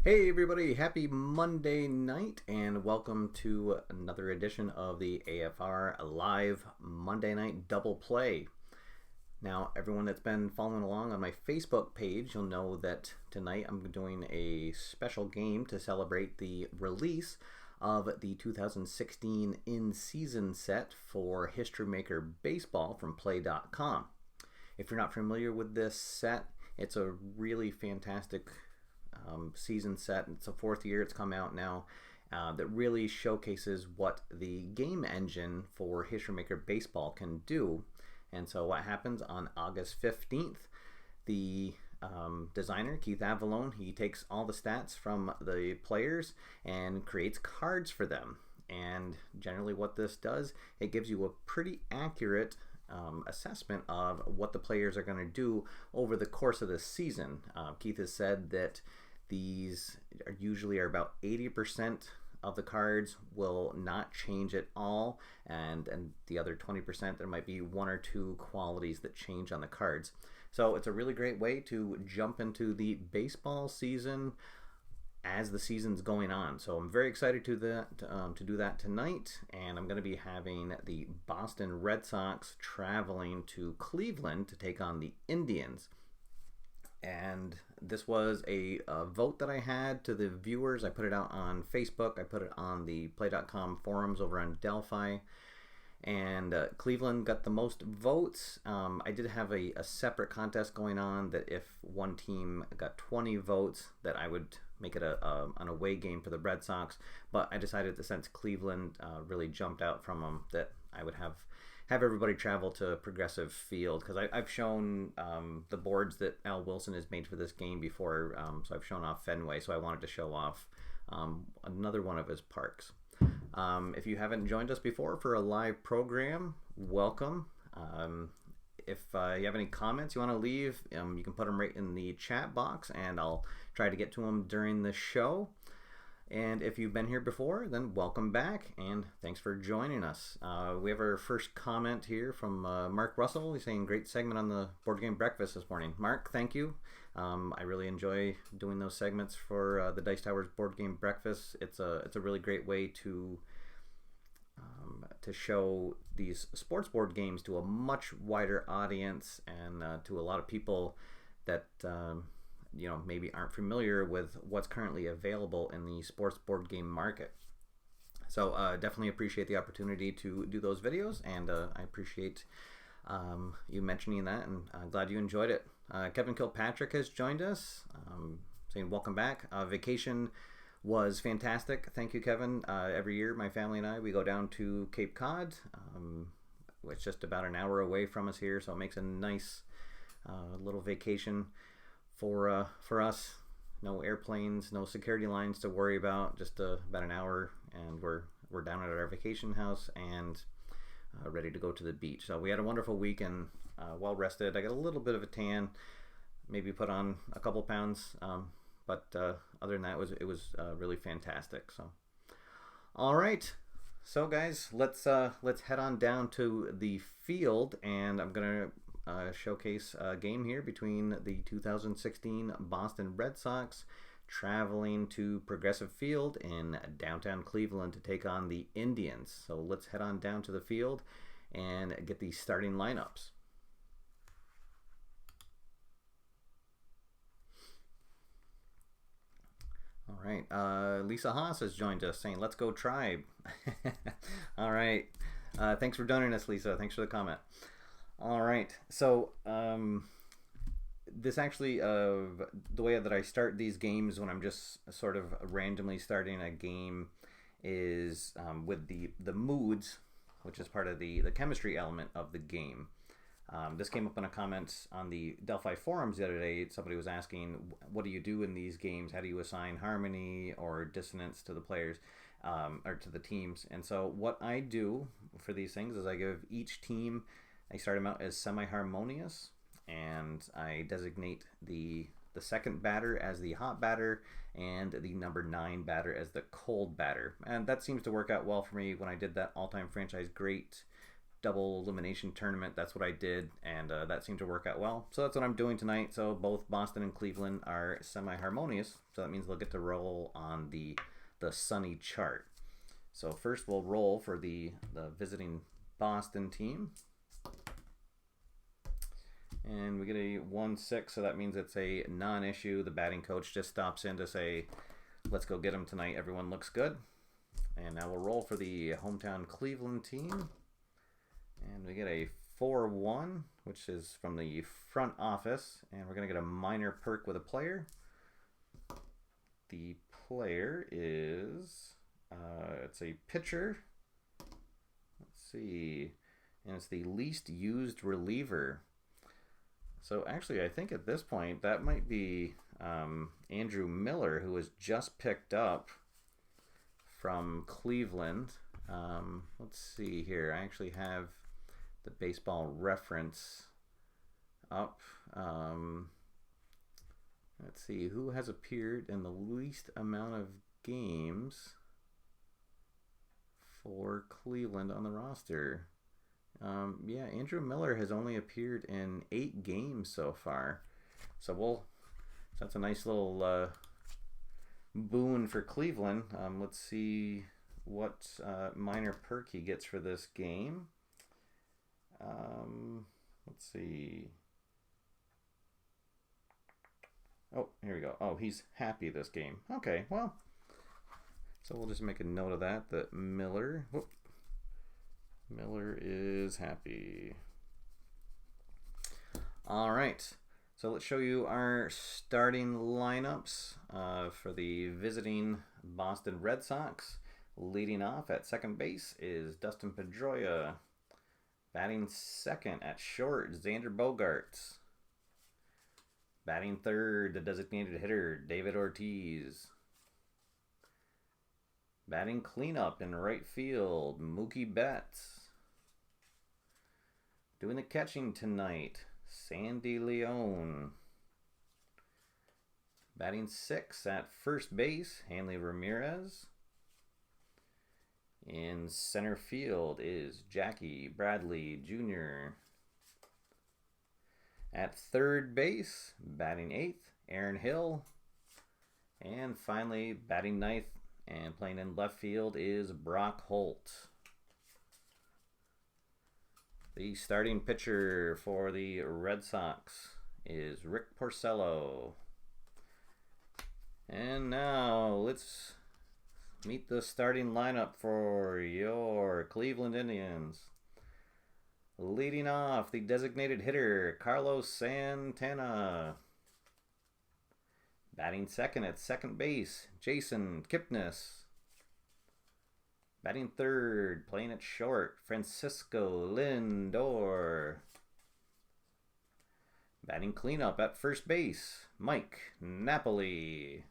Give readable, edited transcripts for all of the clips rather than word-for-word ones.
Hey everybody, happy Monday night and welcome to another edition of the AFR Live Monday Night Double Play. Now, everyone that's been following along on my Facebook page, you'll know that tonight I'm doing a special game to celebrate the release of the 2016 in-season set for History Maker Baseball from Play.com. If you're not familiar with this set, it's a really fantastic season set. It's the fourth year it's come out now, that really showcases what the game engine for History Maker Baseball can do. And so what happens on August 15th, the designer, Keith Avalone, he takes all the stats from the players and creates cards for them. And generally what this does, it gives you a pretty accurate assessment of what the players are going to do over the course of the season. Keith has said that these usually are about 80% of the cards will not change at all, and the other 20% there might be one or two qualities that change on the cards. So it's a really great way to jump into the baseball season as the season's going on. So I'm very excited to do that tonight, and I'm going to be having the Boston Red Sox traveling to Cleveland to take on the Indians. And this was a vote that I had to the viewers. I put it out on Facebook. I put it on the Play.com forums over on Delphi. And Cleveland got the most votes. I did have a separate contest going on that if one team got 20 votes, that I would make it an away game for the Red Sox. But I decided that since Cleveland really jumped out from them, that I would have everybody travel to Progressive Field, because I've shown the boards that Al Wilson has made for this game before, so I've shown off Fenway, so I wanted to show off another one of his parks. If you haven't joined us before for a live program, welcome. If you have any comments you want to leave, you can put them right in the chat box, and I'll try to get to them during the show. And if you've been here before, then welcome back, and thanks for joining us. We have our first comment here from Mark Russell. He's saying, great segment on the Board Game Breakfast this morning. Mark, thank you. I really enjoy doing those segments for the Dice Towers Board Game Breakfast. It's a really great way to show these sports board games to a much wider audience, and to a lot of people that maybe aren't familiar with what's currently available in the sports board game market. So definitely appreciate the opportunity to do those videos, and I appreciate you mentioning that, and I'm glad you enjoyed it. Kevin Kilpatrick has joined us, saying welcome back. Vacation was fantastic. Thank you, Kevin. Every year my family and I, we go down to Cape Cod. It's just about an hour away from us here, so it makes a nice little vacation for us. No airplanes, no security lines to worry about, just about an hour, and we're down at our vacation house and ready to go to the beach. So we had a wonderful week and well rested. I got a little bit of a tan, maybe put on a couple pounds, but other than that, it was really fantastic. So all right, so guys, let's head on down to the field, and I'm gonna showcase a game here between the 2016 Boston Red Sox traveling to Progressive Field in downtown Cleveland to take on the Indians. So let's head on down to the field and get the starting lineups. All right, Lisa Haas has joined us saying, let's go Tribe. All right, thanks for joining us, Lisa. Thanks for the comment. All right, so this actually, the way that I start these games when I'm just sort of randomly starting a game is with the moods, which is part of the chemistry element of the game. This came up in a comment on the Delphi forums the other day. Somebody was asking, what do you do in these games? How do you assign harmony or dissonance to the players, or to the teams? And so what I do for these things is I give each team, I start them out as semi-harmonious, and I designate the second batter as the hot batter and the number 9 batter as the cold batter. And that seems to work out well for me. When I did that all-time franchise great double elimination tournament. That's what I did, and that seemed to work out well. So that's what I'm doing tonight. So both Boston and Cleveland are semi-harmonious. So that means they'll get to roll on the sunny chart. So first we'll roll for the visiting Boston team. And we get a 1-6, so that means it's a non-issue. The batting coach just stops in to say, let's go get him tonight. Everyone looks good. And now we'll roll for the hometown Cleveland team. And we get a 4-1, which is from the front office. And we're going to get a minor perk with a player. The player is, it's a pitcher. Let's see. And it's the least used reliever. So actually, I think at this point, that might be Andrew Miller, who was just picked up from Cleveland. Let's see here. I actually have the baseball reference up. Let's see. Who has appeared in the least amount of games for Cleveland on the roster? Yeah, Andrew Miller has only appeared in 8 games so far. So that's a nice little boon for Cleveland. Let's see what minor perk he gets for this game. Let's see. Oh, here we go. Oh, he's happy this game. Okay, well, so we'll just make a note of that Miller is happy. All right, so let's show you our starting lineups for the visiting Boston Red Sox. Leading off at second base is Dustin Pedroia. Batting second at short, Xander Bogaerts. Batting third, the designated hitter, David Ortiz. Batting cleanup in right field, Mookie Betts. Doing the catching tonight, Sandy Leon. Batting sixth at first base, Hanley Ramirez. In center field is Jackie Bradley Jr. At third base, batting eighth, Aaron Hill. And finally, batting ninth and playing in left field is Brock Holt. The starting pitcher for the Red Sox is Rick Porcello. And now let's meet the starting lineup for your Cleveland Indians. Leading off, the designated hitter, Carlos Santana. Batting second at second base, Jason Kipnis. Batting third, playing at short, Francisco Lindor. Batting cleanup at first base, Mike Napoli.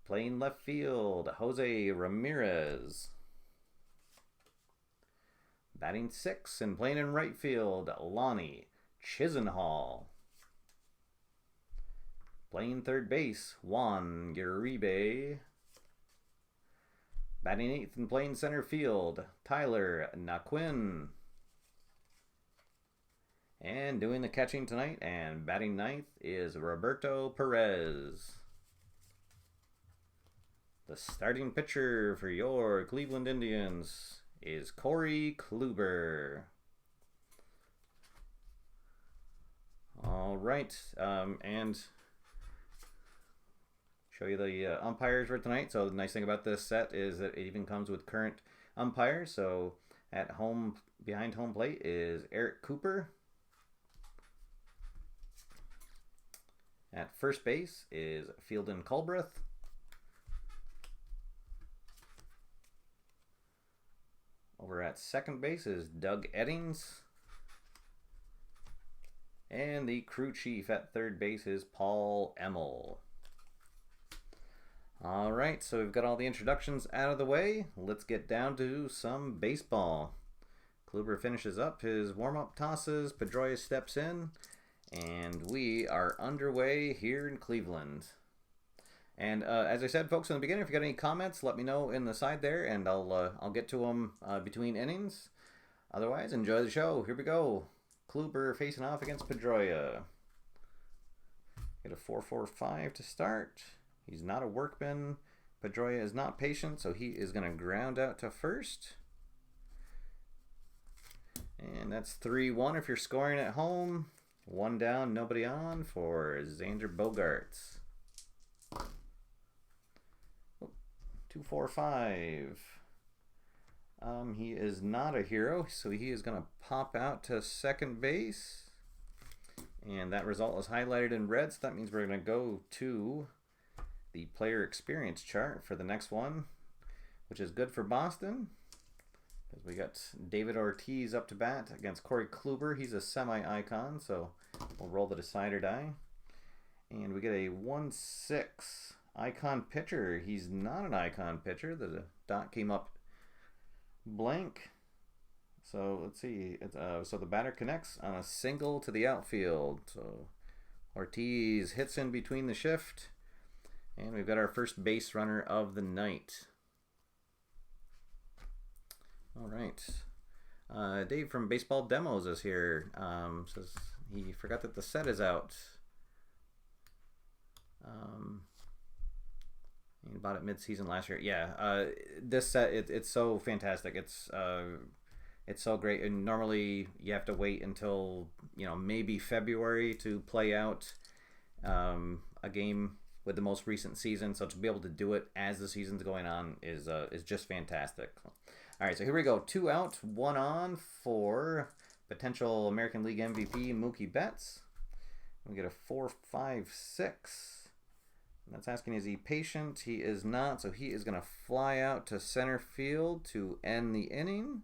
Playing left field, Jose Ramirez. Batting sixth and playing in right field, Lonnie Chisenhall. Playing third base, Juan Uribe. Batting eighth and playing center field, Tyler Naquin. And doing the catching tonight and batting ninth is Roberto Perez. The starting pitcher for your Cleveland Indians is Corey Kluber. All right, and show you the umpires for tonight. So the nice thing about this set is that it even comes with current umpires. So at home, behind home plate is Eric Cooper. At first base is Fielden Culbreth. Over at second base is Doug Eddings. And the crew chief at third base is Paul Emmel. All right, so we've got all the introductions out of the way. Let's get down to some baseball. Kluber finishes up his warm-up tosses. Pedroia steps in. And we are underway here in Cleveland. And as I said, folks, in the beginning, if you got any comments, let me know in the side there, and I'll get to them between innings. Otherwise, enjoy the show. Here we go. Kluber facing off against Pedroia. Get a 4-4-5 to start. He's not a workman. Pedroia is not patient, so he is going to ground out to first. And that's 3-1 if you're scoring at home. One down, nobody on for Xander Bogaerts. 2-4-5. He is not a hero, so he is going to pop out to second base. And that result is highlighted in red, so that means we're going to go to the player experience chart for the next one, which is good for Boston. Because we got David Ortiz up to bat against Corey Kluber. He's a semi-icon, so we'll roll the decider die. And we get a 1-6 icon pitcher. He's not an icon pitcher. The dot came up blank. So let's see. So the batter connects on a single to the outfield. So Ortiz hits in between the shift. And we've got our first base runner of the night. All right. Dave from Baseball Demos is here. Says he forgot that the set is out. He bought it mid-season last year. Yeah, this set, it's so fantastic. It's so great. And normally you have to wait until, maybe February to play out a game with the most recent season. So to be able to do it as the season's going on is just fantastic. All right, so here we go. 2 out, 1 on for potential American League MVP Mookie Betts. We get a 4-5-6. That's asking, is he patient? He is not, so he is going to fly out to center field to end the inning.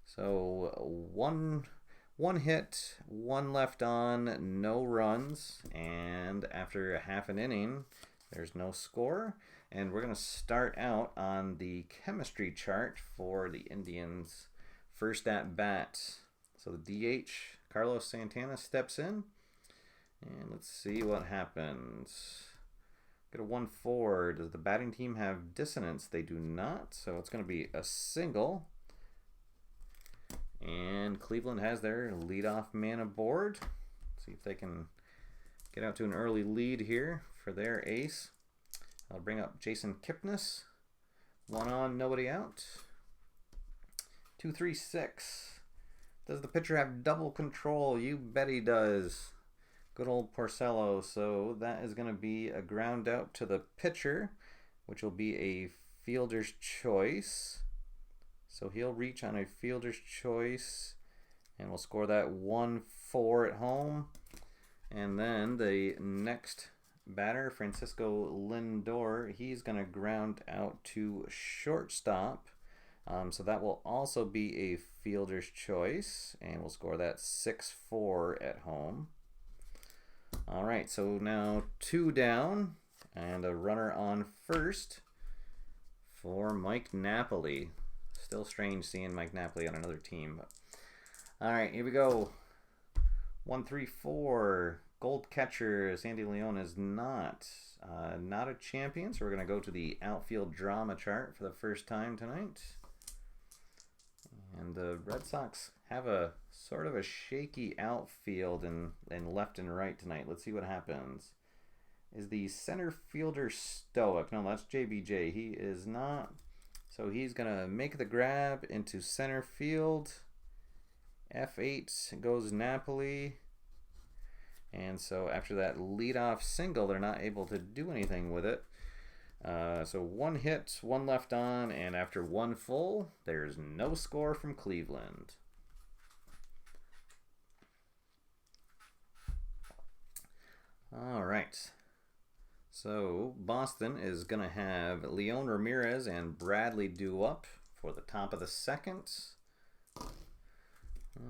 So one hit, 1 left on, no runs, and after a half an inning, there's no score. And we're going to start out on the chemistry chart for the Indians' first at bat. So the DH, Carlos Santana, steps in. And let's see what happens. Get a 1-4. Does the batting team have dissonance? They do not. So it's going to be a single. And Cleveland has their leadoff man aboard. See if they can get out to an early lead here for their ace. I'll bring up Jason Kipnis. 1 on, nobody out. 2-3-6. Does the pitcher have double control? You bet he does. Good old Porcello. So that is going to be a ground out to the pitcher, which will be a fielder's choice. So he'll reach on a fielder's choice, and we'll score that 1-4 at home. And then the next batter, Francisco Lindor, he's going to ground out to shortstop. So that will also be a fielder's choice, and we'll score that 6-4 at home. All right, so now 2 down and a runner on first for Mike Napoli. Still strange seeing Mike Napoli on another team. But. All right, here we go. 1-3-4. Gold catcher Sandy Leon is not a champion, so we're going to go to the outfield drama chart for the first time tonight. And the Red Sox have a sort of a shaky outfield in left and right tonight. Let's see what happens. Is the center fielder stoic? No, that's JBJ. He is not. So he's going to make the grab into center field. F8 goes Napoli. And so after that leadoff single, they're not able to do anything with it. So 1 hit, 1 left on, and after 1 full, there's no score from Cleveland. All right. So Boston is going to have Leon Ramirez and Bradley due up for the top of the second.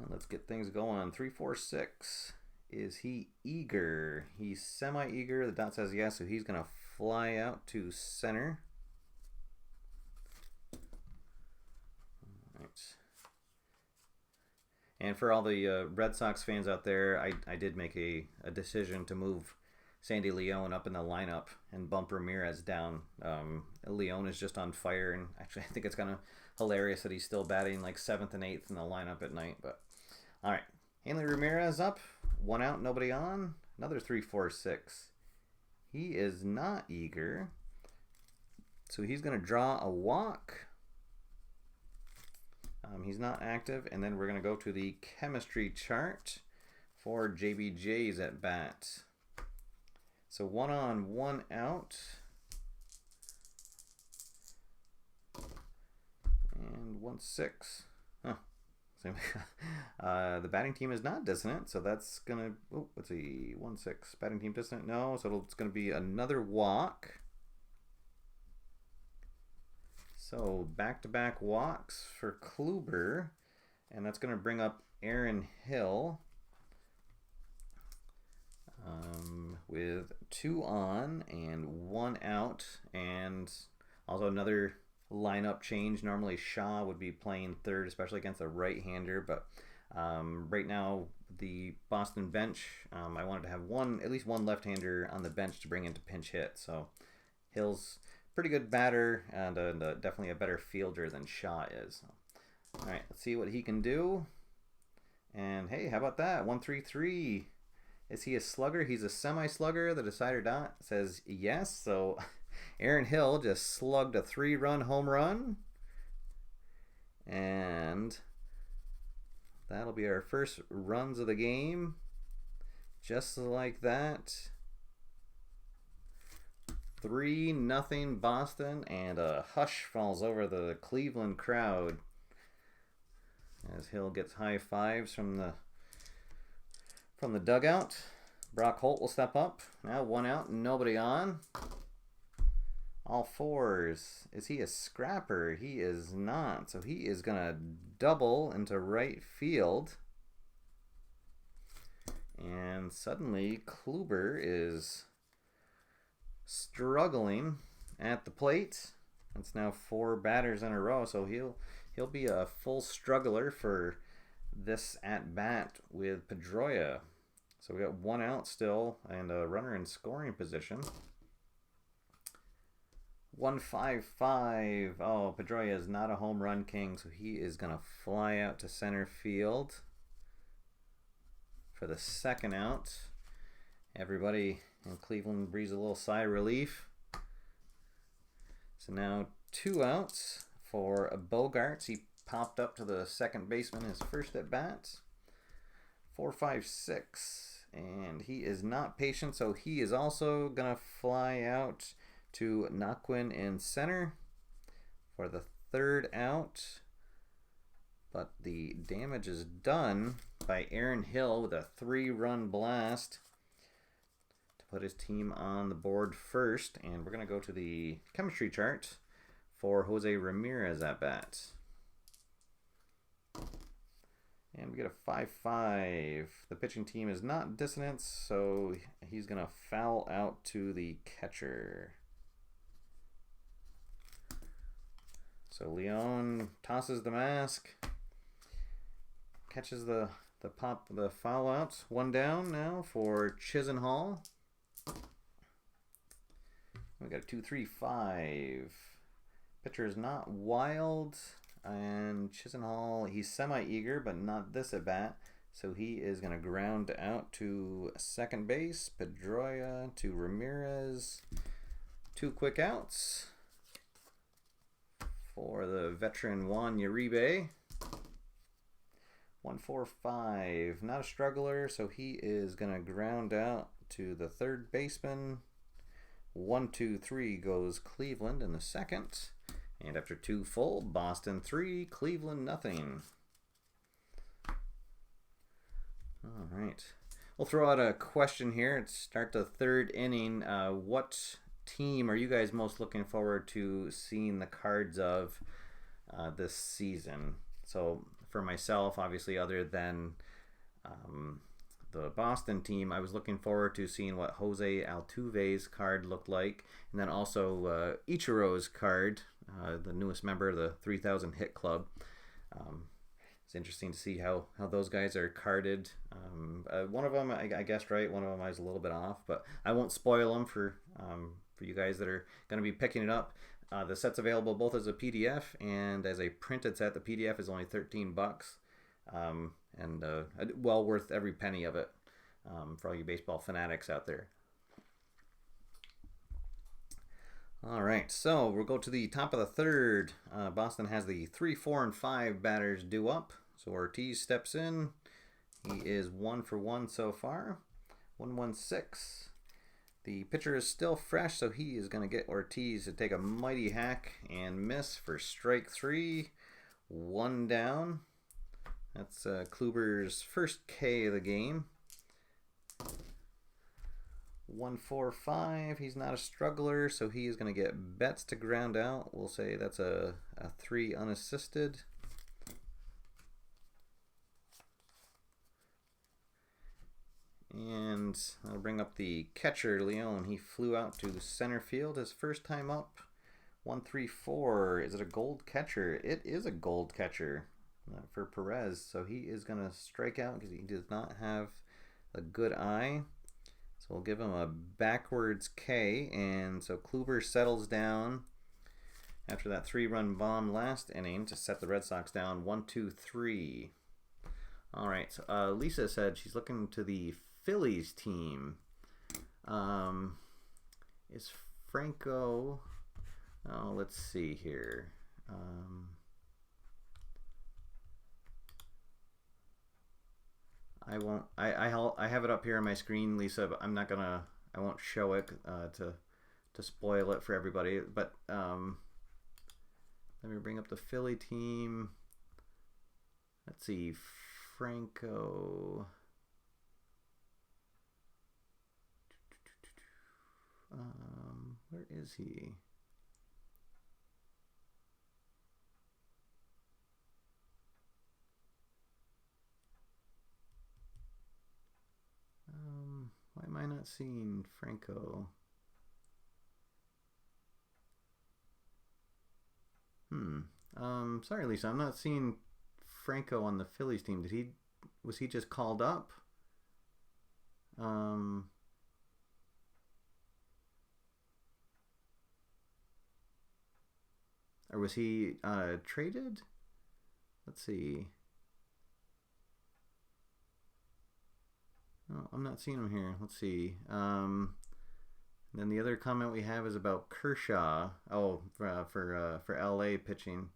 Let's get things going. 3-4-6. Is he eager? He's semi-eager. The dot says yes, so he's going to fly out to center. All right. And for all the Red Sox fans out there, I did make a decision to move Sandy Leon up in the lineup and bump Ramirez down. Leon is just on fire, and actually I think it's kind of hilarious that he's still batting like 7th and 8th in the lineup at night. But all right, Hanley Ramirez up, 1 out, nobody on. Another 3-4-6. He is not eager, so he's going to draw a walk. He's not active, and then we're going to go to the chemistry chart for JBJ's at bat. So 1 on, 1 out. And 1-6. Huh. The batting team is not dissonant, so that's going to... Oh, let's see. 1-6. Batting team dissonant? No, so it's going to be another walk. So back-to-back walks for Kluber, and that's going to bring up Aaron Hill with 2 on and 1 out, and also another lineup change. Normally Shaw would be playing third, especially against a right-hander, but right now the Boston bench, I wanted to have at least one left-hander on the bench to bring into pinch hit. So Hill's pretty good batter and definitely a better fielder than Shaw is. All right, let's see what he can do. And hey, how about that? 1-3-3. Is he a slugger? He's a semi-slugger. The decider dot says yes. So Aaron Hill just slugged a 3-run home run. And that'll be our first runs of the game. Just like that. 3-0 Boston, and a hush falls over the Cleveland crowd as Hill gets high fives from the dugout. Brock Holt will step up. Now 1 out, nobody on. All fours. Is he a scrapper? He is not. So he is going to double into right field. And suddenly Kluber is struggling at the plate. It's now 4 batters in a row, so he'll be a full struggler for this at bat with Pedroia. So we got 1 out still and a runner in scoring position. 1-5-5. Oh, Pedroia is not a home run king, so he is going to fly out to center field for the 2nd out. Everybody in Cleveland breathes a little sigh of relief. So now 2 outs for Bogarts. He popped up to the second baseman his first at bat. 4-5-6. And he is not patient, so he is also going to fly out to Naquin in center for the 3rd out. But the damage is done by Aaron Hill with a 3-run blast to put his team on the board first. And we're going to go to the chemistry chart for Jose Ramirez at bat. And we get a 5-5. The pitching team is not dissonant, so he's going to foul out to the catcher. So Leon tosses the mask, catches the foul out. 1 down now for Chisenhall. We got a 2-3-5. Pitcher is not wild. And Chisenhall, he's semi-eager, but not this at bat. So he is going to ground out to second base. Pedroia to Ramirez. 2 quick outs for the veteran Juan Uribe. 1-4-5. Not a struggler, so he is going to ground out to the third baseman. 1-2-3 goes Cleveland in the second. And after 2 full, Boston 3, Cleveland nothing. All right. We'll throw out a question here to start the 3rd inning. What team are you guys most looking forward to seeing the cards of this season? So for myself, obviously, other than the Boston team, I was looking forward to seeing what Jose Altuve's card looked like. And then also Ichiro's card, the newest member of the 3,000 Hit Club. It's interesting to see how those guys are carded. One of them I guessed right. One of them I was a little bit off, but I won't spoil them for you guys that are going to be picking it up. The set's available both as a PDF and as a printed set. The PDF is only $13, and well worth every penny of it for all you baseball fanatics out there. All right, so we'll go to the top of the third. Boston has the 3, 4, and 5 batters due up. So Ortiz steps in. He is 1 for 1 so far. 1-1-6. The pitcher is still fresh, so he is going to get Ortiz to take a mighty hack and miss for strike 3. 1 down. That's Kluber's first K of the game. 1-4-5. He's not a struggler, so he is going to get Betts to ground out. We'll say that's a 3 unassisted. And I'll bring up the catcher, Leon. He flew out to center field his first time up. 1-3-4. Is it a gold catcher? It is a gold catcher for Perez. So he is going to strike out because he does not have a good eye. So we'll give him a backwards K. And so Kluber settles down after that 3-run bomb last inning to set the Red Sox down 1-2-3. All right. So Lisa said she's looking to the Phillies team. Is Franco? Oh, let's see here. I won't. I have it up here on my screen, Lisa, but I'm not gonna. I won't show it to spoil it for everybody. But let me bring up the Philly team. Let's see, Franco. Where is he? Why am I not seeing Franco? Sorry, Lisa, I'm not seeing Franco on the Phillies team. Was he just called up? Or was he traded? Let's see. Oh, I'm not seeing him here. Let's see. Then the other comment we have is about Kershaw. Oh, for LA pitching.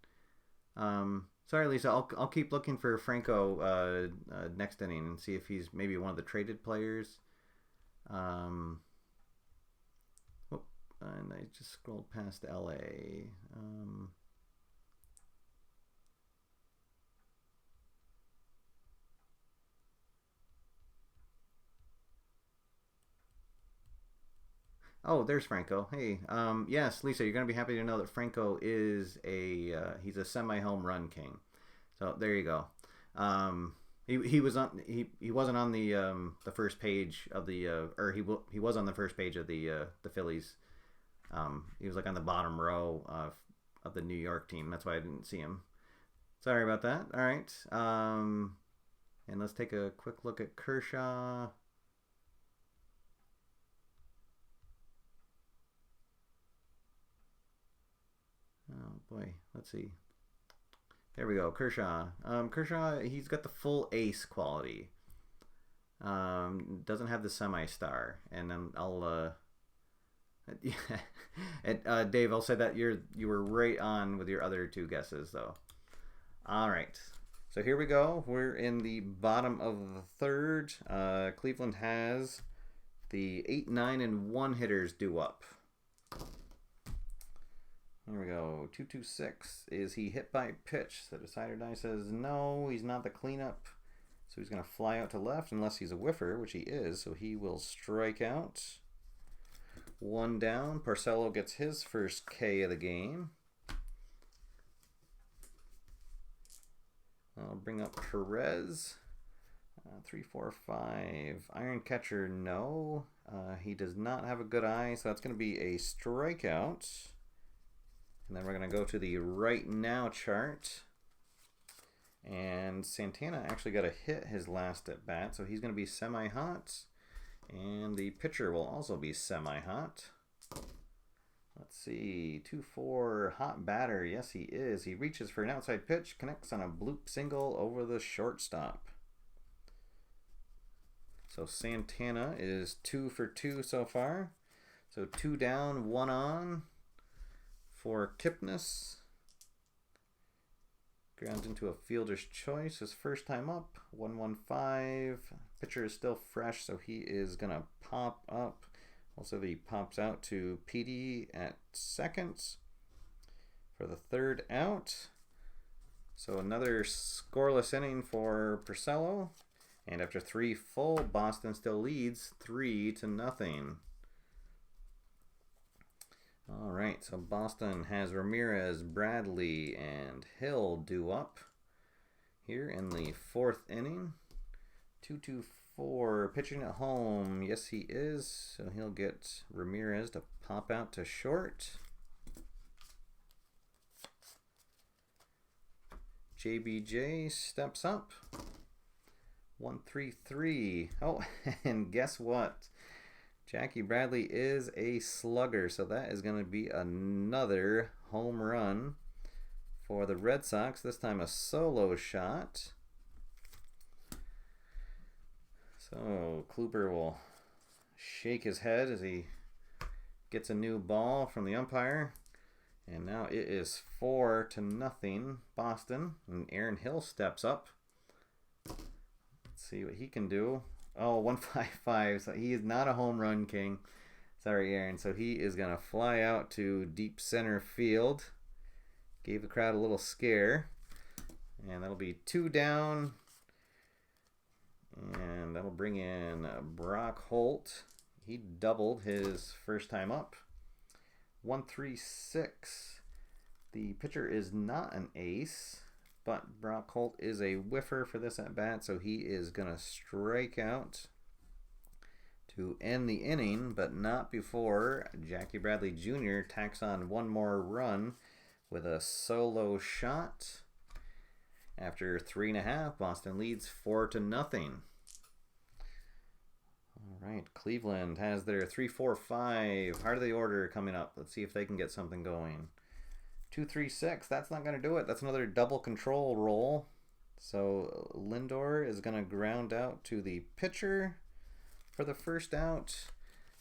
Sorry, Lisa. I'll keep looking for Franco next inning and see if he's maybe one of the traded players. And I just scrolled past LA. Oh, there's Franco. Hey, yes, Lisa, you're gonna be happy to know that Franco is he's a semi-home run king. So there you go. He wasn't on the first page of the or he was on the first page of the Phillies. He was like on the bottom row of the New York team. That's why I didn't see him. Sorry about that. All right. And let's take a quick look at Kershaw. Oh boy, let's see. There we go, Kershaw. Kershaw, he's got the full ace quality. Doesn't have the semi-star, and then I'll. Dave, I'll say that you were right on with your other two guesses, though. All right, so here we go. We're in the bottom of the third. Cleveland has the 8, 9, and 1 hitters due up. Here we go. 2-2-6. Is he hit by pitch? The decider die says no. He's not the cleanup. So he's going to fly out to left unless he's a whiffer, which he is. So he will strike out. 1 down. Porcello gets his first K of the game. I'll bring up Perez. 3, 4, 5. Iron catcher, no. He does not have a good eye, so that's going to be a strikeout. And then we're going to go to the right now chart. And Santana actually got a hit his last at bat, so he's going to be semi-hot. And the pitcher will also be semi-hot. Let's see, 2-4 hot batter. Yes, he is. He reaches for an outside pitch, connects on a bloop single over the shortstop. So Santana is 2 for 2 so far. So 2 down, 1 on for Kipnis. Grounds into a fielder's choice. His first time up, 1-1-5. Pitcher is still fresh, so he is going to pop up. Also, he pops out to PD at second for the third out. So another scoreless inning for Porcello. And after 3 full, Boston still leads 3-0. All right, so Boston has Ramirez, Bradley, and Hill due up here in the 4th inning. 2-2-4, pitching at home. Yes, he is. So he'll get Ramirez to pop out to short. JBJ steps up. 1-3-3. Oh, and guess what? Jackie Bradley is a slugger, so that is going to be another home run for the Red Sox. This time a solo shot. So Kluber will shake his head as he gets a new ball from the umpire. And now it is 4-0 Boston. And Aaron Hill steps up. Let's see what he can do. Oh, 155. So he is not a home run king. Sorry, Aaron. So he is going to fly out to deep center field. Gave the crowd a little scare. And that'll be 2 down. And that'll bring in Brock Holt. He doubled his first time up. 1-3-6. The pitcher is not an ace. But Brock Holt is a whiffer for this at-bat, so he is going to strike out to end the inning, but not before Jackie Bradley Jr. tacks on one more run with a solo shot. After 3.5, Boston leads 4-0. All right, Cleveland has their 3-4-5 heart of the order coming up. Let's see if they can get something going. 2-3-6, that's not going to do it. That's another double control roll. So Lindor is going to ground out to the pitcher for the first out.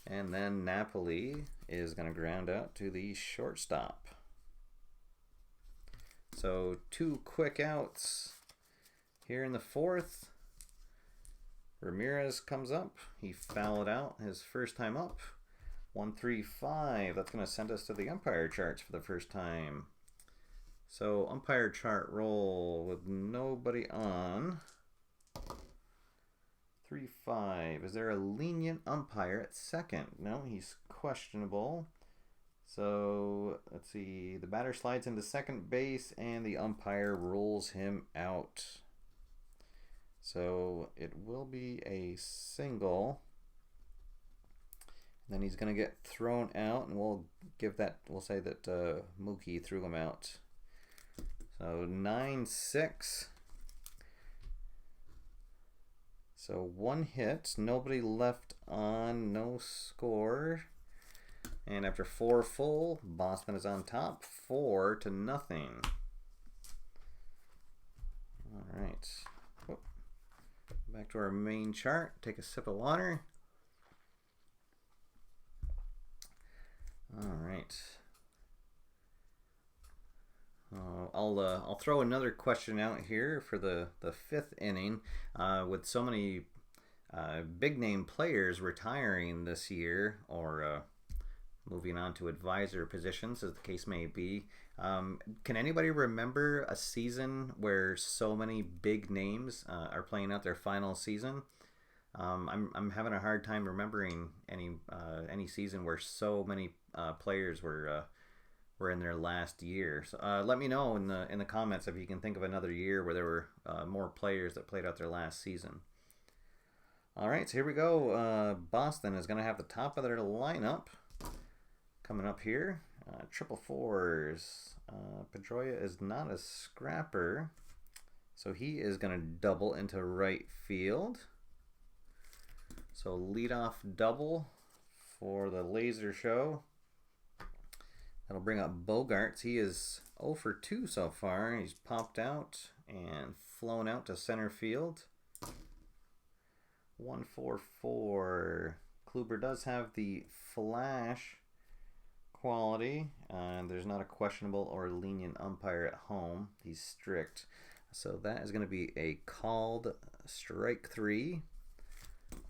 And then Napoli is going to ground out to the shortstop. So 2 quick outs here in the 4th. Ramirez comes up. He fouled out his first time up. 1-3-5. That's going to send us to the umpire charts for the first time. So umpire chart roll with nobody on. 3-5. Is there a lenient umpire at second? No, he's questionable. So let's see. The batter slides into second base and the umpire rules him out. So it will be a single. Then he's going to get thrown out, and we'll say that Mookie threw him out. So 9-6. So 1 hit, nobody left on, no score. And after 4 full, Boston is on top, 4-0. All right. Back to our main chart. Take a sip of water. All right. I'll throw another question out here for the 5th inning. With so many big name players retiring this year or moving on to advisor positions, as the case may be, can anybody remember a season where so many big names are playing out their final season? I'm having a hard time remembering any season where so many players were in their last year. So let me know in the comments if you can think of another year where there were more players that played out their last season. All right, so here we go. Boston is going to have the top of their lineup coming up here. Triple fours. Pedroia is not a scrapper, So he is going to double into right field. So leadoff double for the laser show. That'll bring up Bogarts. He is 0 for 2 so far. He's popped out and flown out to center field. 1-4-4. Kluber does have the flash quality, and there's not a questionable or lenient umpire at home. He's strict. So that is going to be a called strike 3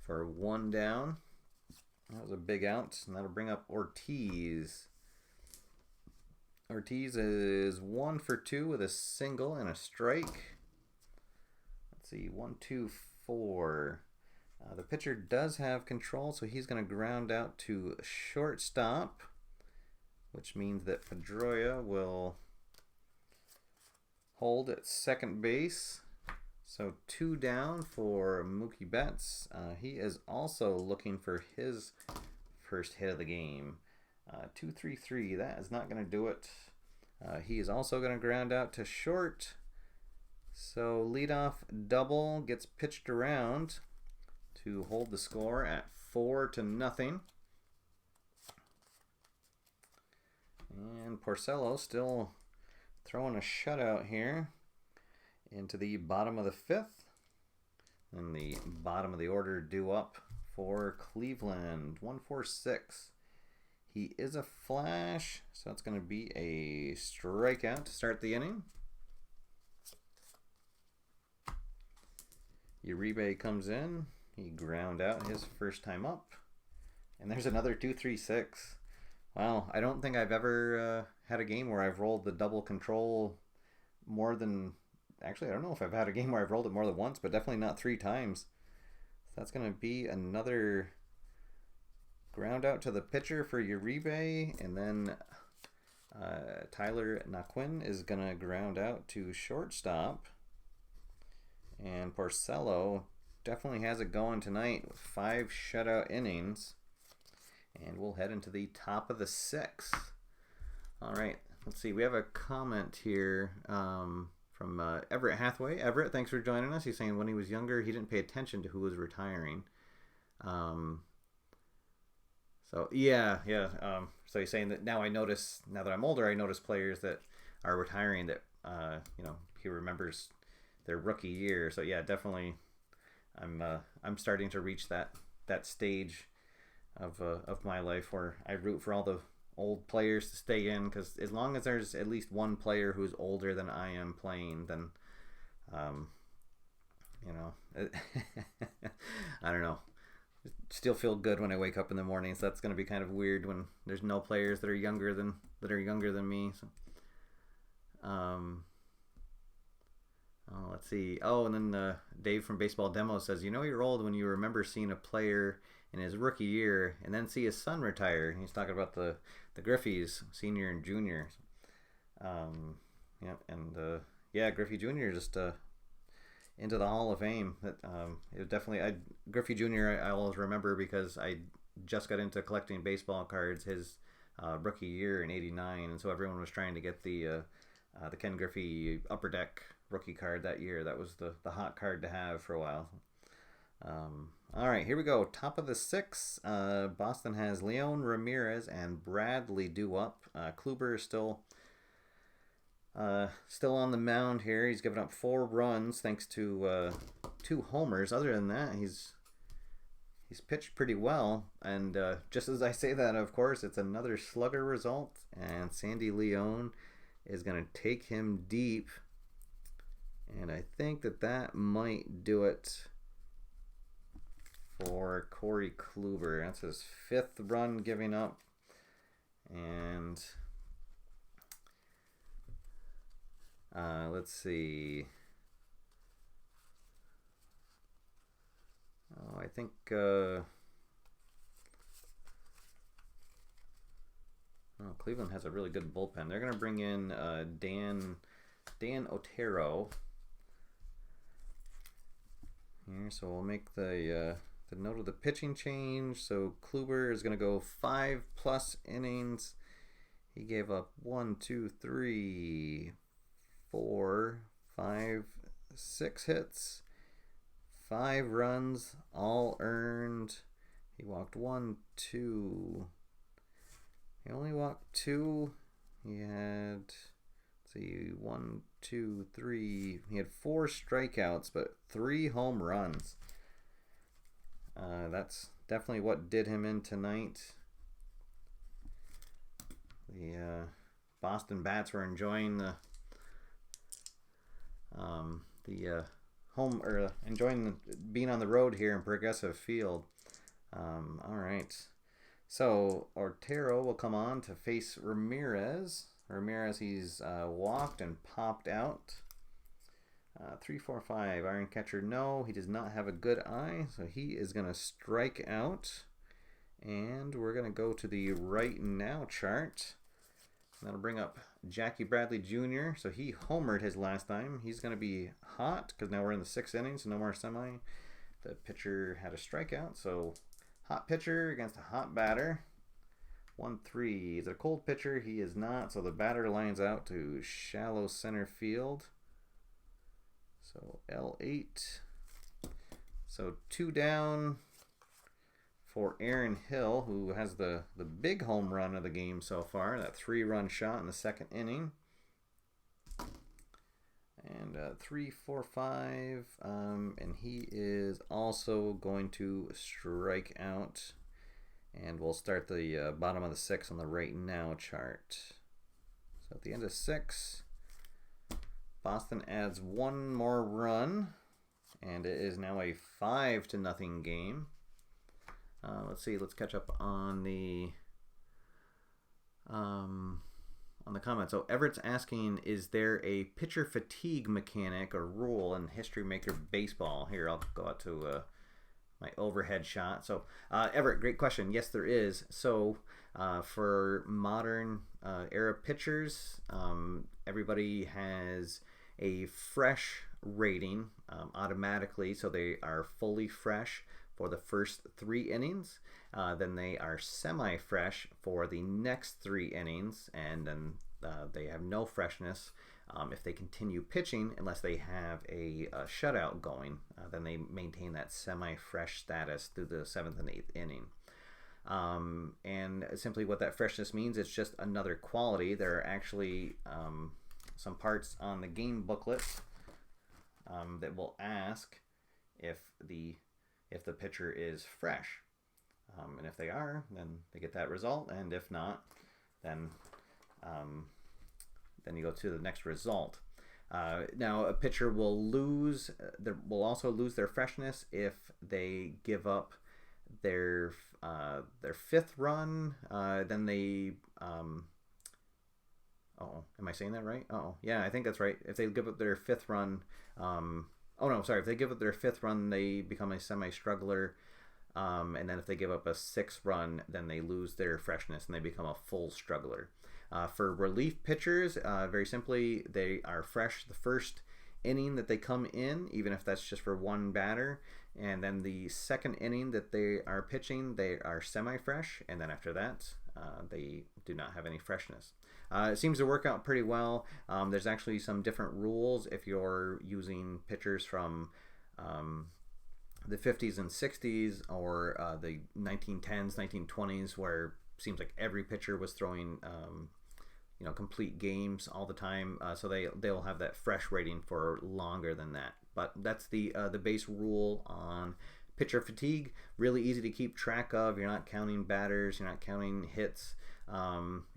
for 1 down. That was a big out, and that'll bring up Ortiz. Ortiz is 1 for 2 with a single and a strike. Let's see, 1-2-4. The pitcher does have control, so he's going to ground out to shortstop, which means that Pedroia will hold at second base. So 2 down for Mookie Betts. He is also looking for his first hit of the game. 2-3-3. That is not going to do it. He is also going to ground out to short. So leadoff double gets pitched around to hold the score at 4-0. And Porcello still throwing a shutout here into the bottom of the 5th. And the bottom of the order due up for Cleveland. 1-4-6. He is a flash, so it's going to be a strikeout to start the inning. Uribe comes in. He ground out his first time up. And there's another 2-3-6. Wow, I don't think I've ever had a game where I've rolled the double control more than... Actually, I don't know if I've had a game where I've rolled it more than once, but definitely not 3 times. So that's going to be another ground out to the pitcher for Uribe. And then Tyler Naquin is going to ground out to shortstop. And Porcello definitely has it going tonight with 5 shutout innings. And we'll head into the top of the 6th. All right, let's see. We have a comment here from Everett Hathaway. Everett, thanks for joining us. He's saying when he was younger, he didn't pay attention to who was retiring. So he's saying that now that I'm older, I notice players that are retiring that he remembers their rookie year. So yeah, definitely, I'm starting to reach that stage of my life where I root for all the old players to stay in, because as long as there's at least one player who's older than I am playing, then I don't know. Still feel good when I wake up in the morning, so that's going to be kind of weird when there's no players that are younger than me. So, let's see. Oh, and then Dave from Baseball Demo says, you're old when you remember seeing a player in his rookie year and then see his son retire. He's talking about the Griffeys, senior and junior. Griffey Jr. just into the Hall of Fame. That it was definitely Griffey Jr. I always remember because I just got into collecting baseball cards his rookie year in '89, and so everyone was trying to get the Ken Griffey Upper Deck rookie card that year. That was the hot card to have for a while. All right, here we go. Top of the 6th. Boston has Leon Ramirez and Bradley due up. Kluber is still on the mound here. He's given up 4 runs thanks to 2 homers. Other than that, he's pitched pretty well. And just as I say that, of course, it's another slugger result. And Sandy Leon is going to take him deep. And I think that might do it for Corey Kluber. That's his 5th run giving up. And let's see. I think Cleveland has a really good bullpen. They're going to bring in Dan Otero here, so we'll make the note of the pitching change. So Kluber is going to go 5+ innings. He gave up 1, 2, 3, 4, 5, 6 hits, 5 runs, all earned. He walked 1, 2. He only walked 2. He had, let's see, 1, 2, 3. He had 4 strikeouts, but 3 home runs. That's definitely what did him in tonight. The Boston Bats were enjoying the home, or enjoying being on the road here in Progressive Field. All right, so Otero will come on to face Ramirez. He's walked and popped out. 3, 4, 5. Iron catcher, no. He does not have a good eye, so he is going to strike out. And we're going to go to the right now chart. That'll bring up Jackie Bradley Jr. So he homered his last time. He's going to be hot because now we're in the 6th inning, so no more semi. The pitcher had a strikeout, so hot pitcher against a hot batter. 1-3. Is it a cold pitcher? He is not, so the batter lines out to shallow center field. So L8. So 2 down for Aaron Hill, who has the big home run of the game so far. That 3-run shot in the 2nd inning. And 3, 4, 5. And he is also going to strike out. And we'll start the bottom of the 6th on the right now chart. So at the end of 6, Boston adds 1 more run, and it is now a 5-0 game. Let's see. Let's catch up on the comments. So Everett's asking, is there a pitcher fatigue mechanic or rule in History Maker Baseball? Here, I'll go out to my overhead shot. So Everett, great question. Yes, there is. So for modern era pitchers, everybody has a fresh rating automatically, so they are fully fresh for the first 3 innings. Then they are semi-fresh for the next 3 innings, and then they have no freshness if they continue pitching, unless they have a shutout going. Then they maintain that semi-fresh status through the 7th and 8th inning. And simply what that freshness means, it's just another quality. There are actually some parts on the game booklet that will ask if the pitcher is fresh, and if they are, then they get that result, and if not, then you go to the next result. Now a pitcher will also lose their freshness if they give up their 5th run. Then they am I saying that right? Yeah, I think that's right. If they give up their 5th run, if they give up their 5th run, they become a semi-struggler. And then if they give up a 6th run, then they lose their freshness and they become a full struggler. For relief pitchers, very simply, they are fresh the first inning that they come in, even if that's just for 1 batter. And then the 2nd inning that they are pitching, they are semi-fresh. And then after that, they do not have any freshness. It seems to work out pretty well. There's actually some different rules if you're using pitchers from the 50s and 60s, or the 1910s, 1920s, where it seems like every pitcher was throwing complete games all the time. So they'll have that fresh rating for longer than that. But that's the base rule on pitcher fatigue. Really easy to keep track of. You're not counting batters. You're not counting hits.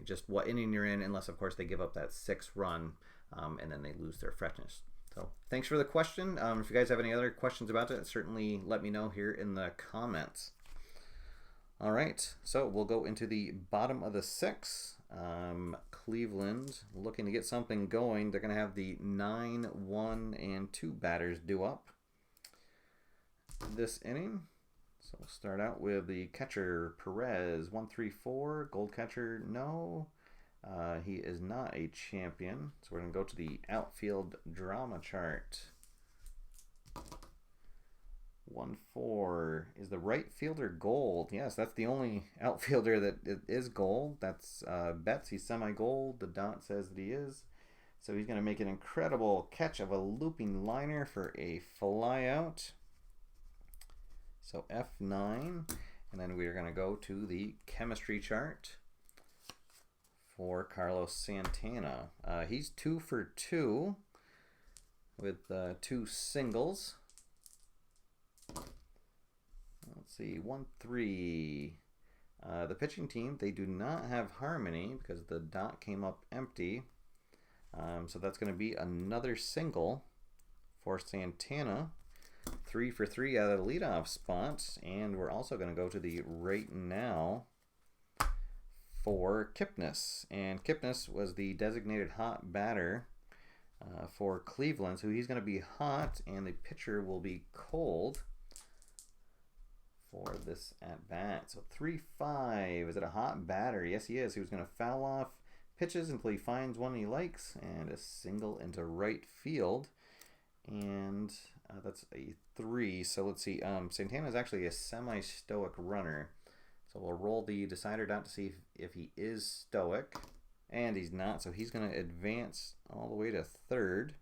Just what inning you're in, unless of course they give up that 6th run, and then they lose their freshness. So thanks for the question. If you guys have any other questions about it, certainly let me know here in the comments. All right, so we'll go into the bottom of the 6th. Cleveland looking to get something going. They're going to have the 9, 1, and 2 batters due up this inning. So we'll start out with the catcher, Perez. 1, 3, 4. Gold catcher, no. He is not a champion. So we're going to go to the outfield drama chart. 1, 4. Is the right fielder gold? Yes, that's the only outfielder that is gold. That's Betts. He's semi-gold. The dot says that he is. So he's going to make an incredible catch of a looping liner for a fly out. So F9. And then we're going to go to the chemistry chart for Carlos Santana. He's 2 for 2 with 2 singles. Let's see, 1-3. The pitching team, they do not have harmony because the dot came up empty. So that's going to be another single for Santana. 3 for 3 out of the leadoff spot. And we're also going to go to the right now for Kipnis. And Kipnis was the designated hot batter for Cleveland. So he's going to be hot and the pitcher will be cold for this at bat. So 3-5. Is it a hot batter? Yes, he is. He was going to foul off pitches until he finds one he likes, and a single into right field. And that's a 3. So let's see. Santana is actually a semi-stoic runner. So we'll roll the decider dot to see if he is stoic. And he's not. So he's going to advance all the way to third.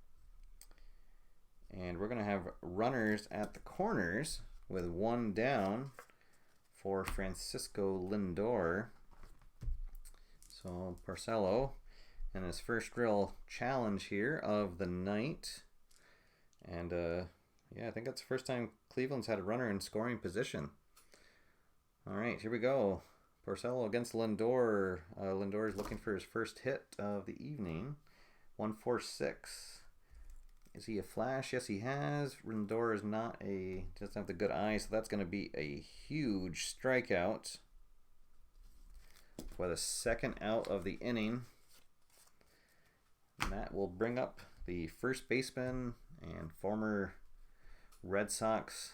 And we're going to have runners at the corners with 1 down for Francisco Lindor. So Porcello and his first real challenge here of the night. And yeah, I think that's the first time Cleveland's had a runner in scoring position. All right, here we go. Porcello against Lindor. Lindor is looking for his first hit of the evening. 1-4-6. Is he a flash? Yes, he has. Lindor is not doesn't have the good eye, so that's going to be a huge strikeout for the second out of the inning. And that will bring up the first baseman and former Red Sox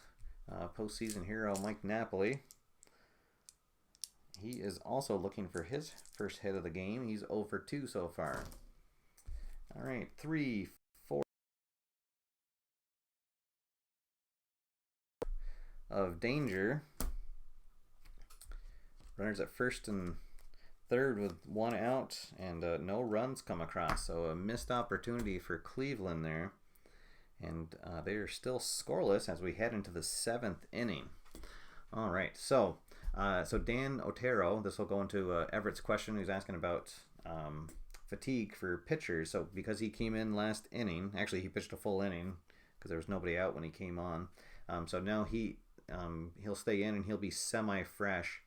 postseason hero Mike Napoli. He is also looking for his first hit of the game. He's 0 for 2 so far. All right, 3, 4 of danger. Runners at first and third with 1 out, and no runs come across. So a missed opportunity for Cleveland there. And they are still scoreless as we head into the 7th inning. All right, so Dan Otero, this will go into Everett's question. He's asking about fatigue for pitchers. So because he came in last inning, actually he pitched a full inning because there was nobody out when he came on. So now he'll stay in and he'll be semi-fresh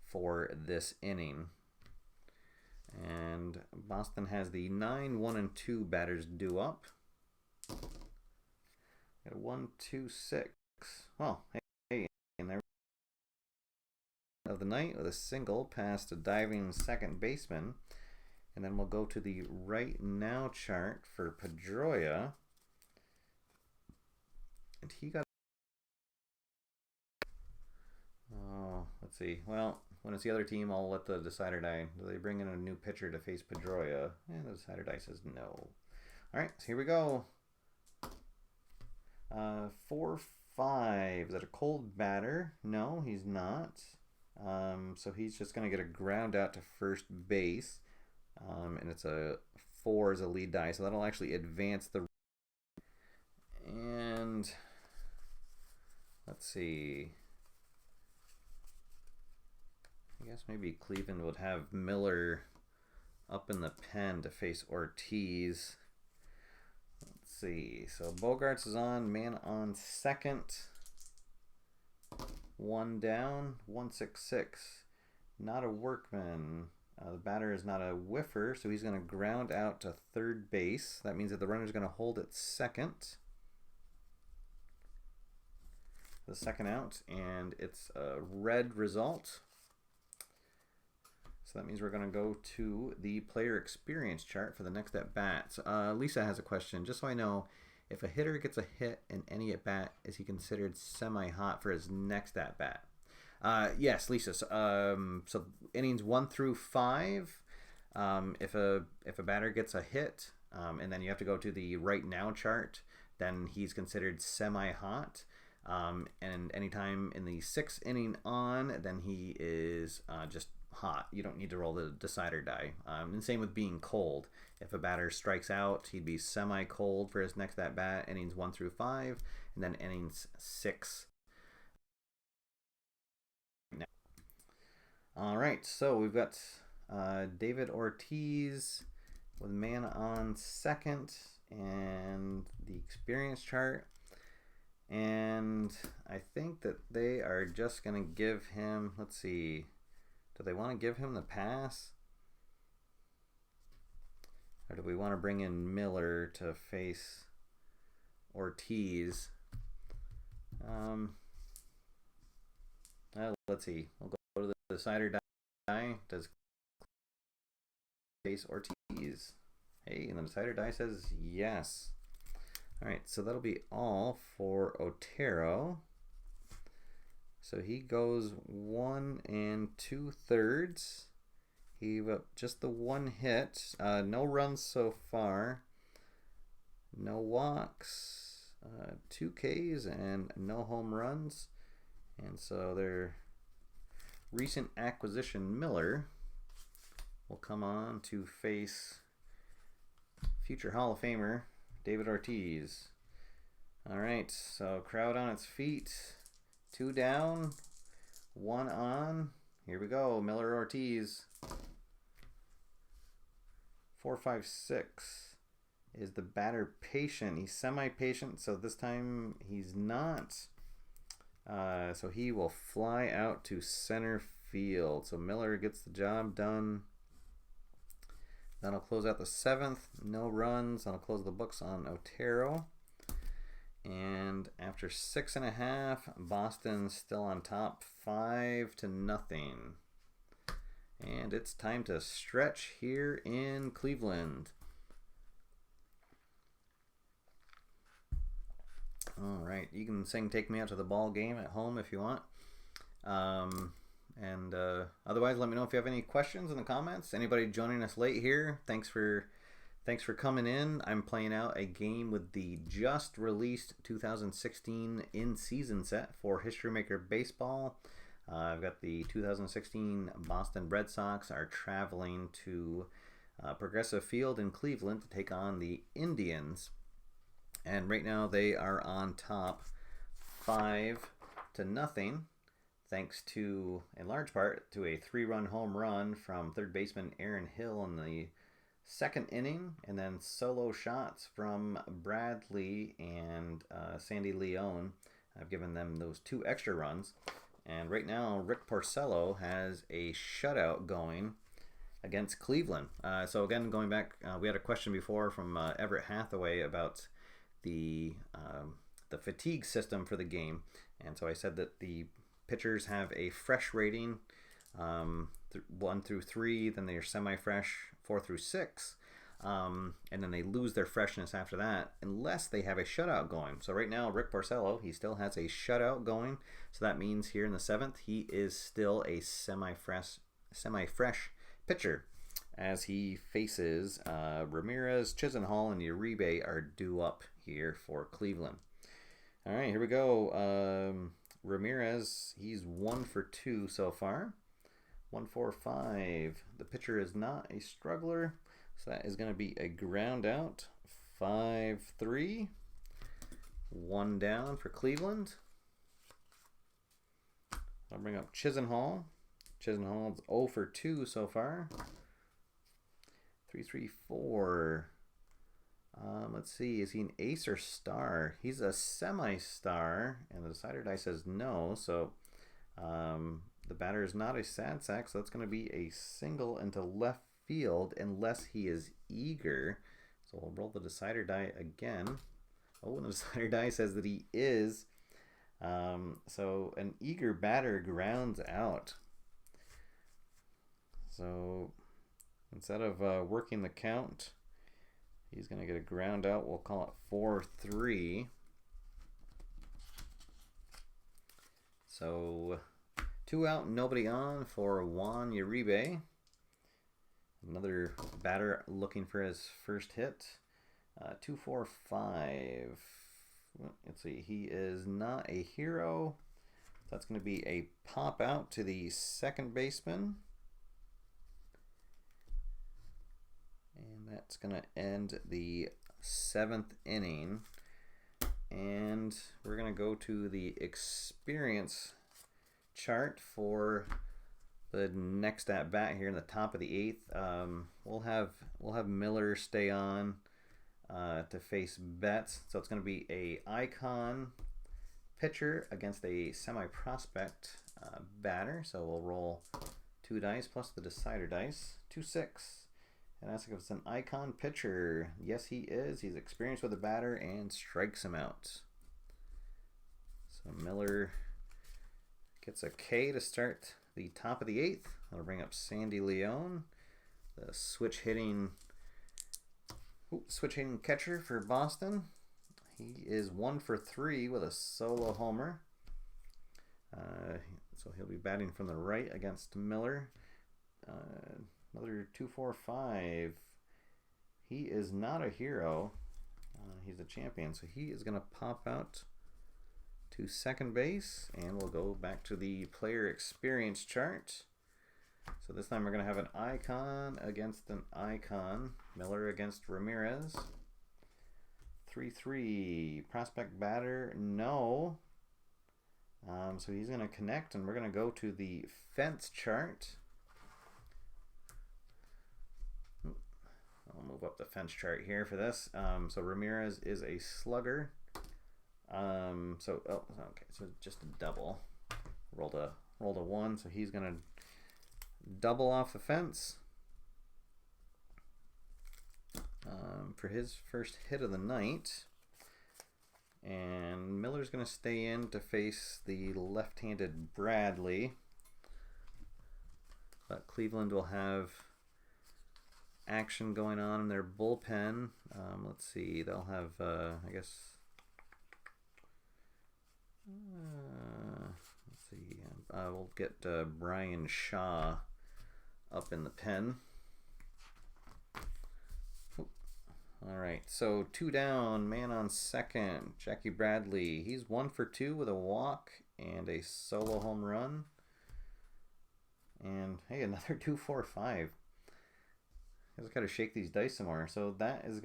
for this inning. And Boston has the 9, 1, and 2 batters due up. Got a 1, 2, 6. Well, hey, and there of the night with a single past a diving second baseman. And then we'll go to the right now chart for Pedroia. And he got... Oh, let's see. Well, when it's the other team, I'll let the decider die. Do they bring in a new pitcher to face Pedroia? And the decider die says no. All right, so here we go. 4-5. Is that a cold batter? No, he's not. So he's just going to get a ground out to first base. And it's a 4 as a lead die, so that'll actually advance the... And let's see. I guess maybe Cleveland would have Miller up in the pen to face Ortiz. Let's see. So Bogarts is on, man on second. 1 down, 1-6-6. Not a workman. The batter is not a whiffer, so he's going to ground out to third base. That means that the runner is going to hold at second. The second out, and it's a red result. So that means we're going to go to the player experience chart for the next at bat. So, Lisa has a question. Just so I know, if a hitter gets a hit in any at bat, is he considered semi-hot for his next at bat? Yes, Lisa. So innings 1 through 5. If a batter gets a hit, and then you have to go to the right now chart, then he's considered semi-hot. And anytime in the 6th inning on, then he is just hot. You don't need to roll the decider die. And same with being cold. If a batter strikes out, he'd be semi-cold for his next at bat, innings 1 through 5, and then innings 6. All right, so we've got David Ortiz with man on second and the experience chart. And I think that they are just going to give him, let's see, do they want to give him the pass? Or do we want to bring in Miller to face Ortiz? Let's see. We'll go to the decider die. Does face Ortiz? Hey, and the decider die says yes. All right, so that'll be all for Otero. So he goes 1 2/3. He just the one hit. No runs so far. No walks. 2 Ks and no home runs. And so their recent acquisition Miller will come on to face future Hall of Famer David Ortiz. All right, so crowd on its feet. 2 down, 1 on. Here we go, Miller Ortiz. 4-5-6. Is the batter patient? He's semi-patient, so this time he's not. So he will fly out to center field. So Miller gets the job done. That'll close out the 7th. No runs. That'll close the books on Otero. And after 6.5, Boston's still on top, 5-0. And it's time to stretch here in Cleveland. All right, you can sing "Take Me Out to the Ball Game" at home if you want. Otherwise, let me know if you have any questions in the comments. Anybody joining us late here, thanks for coming in. I'm playing out a game with the just released 2016 in-season set for History Maker Baseball. I've got the 2016 Boston Red Sox are traveling to Progressive Field in Cleveland to take on the Indians. And right now they are on top 5-0, thanks to, in large part, to a 3-run home run from third baseman Aaron Hill in the 2nd inning, and then solo shots from Bradley and Sandy Leone. I've given them those 2 extra runs. And right now, Rick Porcello has a shutout going against Cleveland. So again, going back, we had a question before from Everett Hathaway about the fatigue system for the game, and so I said that the pitchers have a fresh rating, 1 through 3, then they are semi-fresh 4 through 6, and then they lose their freshness after that unless they have a shutout going. So right now, Rick Porcello, he still has a shutout going, so that means here in the 7th he is still a semi-fresh pitcher, as he faces Ramirez, Chisenhall, and Uribe are due up here for Cleveland. All right, here we go. Ramirez, he's 1 for 2 so far. 1-4-5. The pitcher is not a struggler, so that is going to be a ground out. 5-3. 1 down for Cleveland. I'll bring up Chisenhall. Chisenhall's 0 for 2 so far. 3-3-4. Let's see, is he an ace or star? He's a semi-star, and the decider die says no, so the batter is not a sad sack, so that's going to be a single into left field unless he is eager. So we'll roll the decider die again. Oh, and the decider die says that he is. So an eager batter grounds out. So instead of working the count, he's going to get a ground out. We'll call it 4-3. So 2 out, nobody on for Juan Uribe. Another batter looking for his first hit. 2-4-5. Let's see, he is not a hero. That's going to be a pop out to the second baseman. That's going to end the 7th inning. And we're going to go to the experience chart for the next at bat here in the top of the 8th. We'll have Miller stay on to face Betts. So it's going to be a icon pitcher against a semi-prospect batter. So we'll roll 2 dice plus the decider dice. 2-6. And ask if it's an icon pitcher. Yes, he is. He's experienced with the batter and strikes him out. So Miller gets a K to start the top of the 8th. That'll bring up Sandy Leone, the switch hitting catcher for Boston. He is 1 for 3 with a solo homer. So he'll be batting from the right against Miller. Another 2-4-5. He is not a hero. He's a champion. So he is going to pop out to second base. And we'll go back to the player experience chart. So this time we're going to have an icon against an icon. Miller against Ramirez. 3-3. Prospect batter, no. So he's going to connect, and we're going to go to the fence chart. I'll move up the fence chart here for this. So Ramirez is a slugger. So just a double. Rolled a 1, so he's going to double off the fence for his first hit of the night. And Miller's going to stay in to face the left-handed Bradley. But Cleveland will have action going on in their bullpen. Let's see, they'll have, I guess, let's see, we'll get Brian Shaw up in the pen. All right, so 2 down, man on second, Jackie Bradley. He's 1 for 2 with a walk and a solo home run. And hey, another 2-4-5. I just got to shake these dice some more. So that is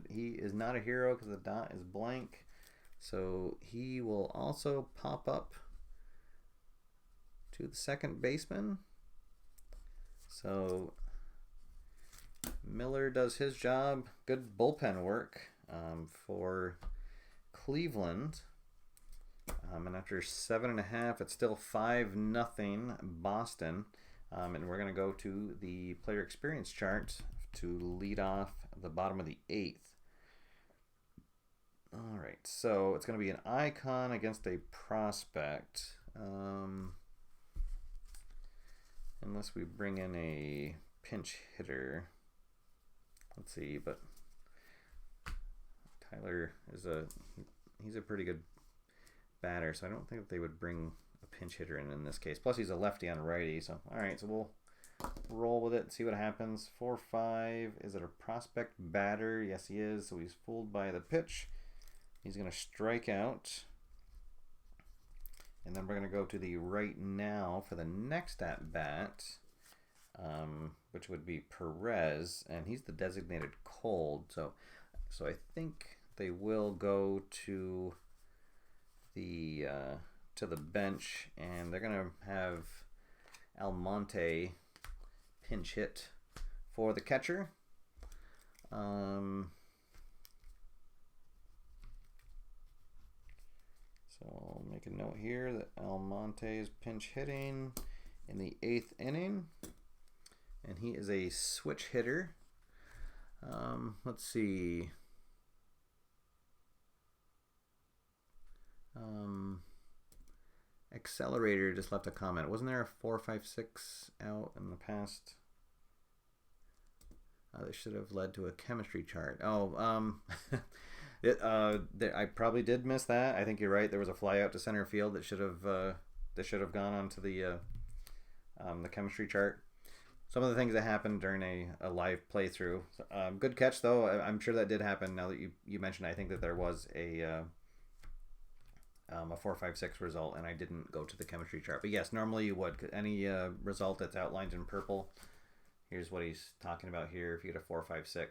he is not a hero because the dot is blank. So he will also pop up to the second baseman. So Miller does his job. Good bullpen work for Cleveland. And after 7.5, it's still 5-0 Boston. And we're going to go to the player experience chart to lead off the bottom of the 8th. All right, so it's going to be an icon against a prospect. Unless we bring in a pinch hitter. Let's see, but Tyler is he's a pretty good batter, so I don't think that they would bring a pinch hitter in this case. Plus, he's a lefty on righty, so all right, so we'll roll with it and see what happens. 4-5. Is it a prospect batter? Yes, he is. So he's fooled by the pitch. He's going to strike out. And then we're going to go to the right now for the next at bat, which would be Perez, and he's the designated cold. So I think they will go to the bench, and they're going to have Almonte pinch hit for the catcher. So I'll make a note here that Almonte is pinch hitting in the 8th inning, and he is a switch hitter. Let's see. Accelerator just left a comment. Wasn't there a 4-5-6 out in the past? This should have led to a chemistry chart. Oh, I probably did miss that. I think you're right. There was a fly out to center field that should have gone onto the chemistry chart. Some of the things that happened during a live playthrough. Good catch though. I'm sure that did happen. Now that you mentioned, I think that there was a 4-5-6 result, and I didn't go to the chemistry chart. But yes, normally you would. Any result that's outlined in purple. Here's what he's talking about here. If you get a 4-5-6,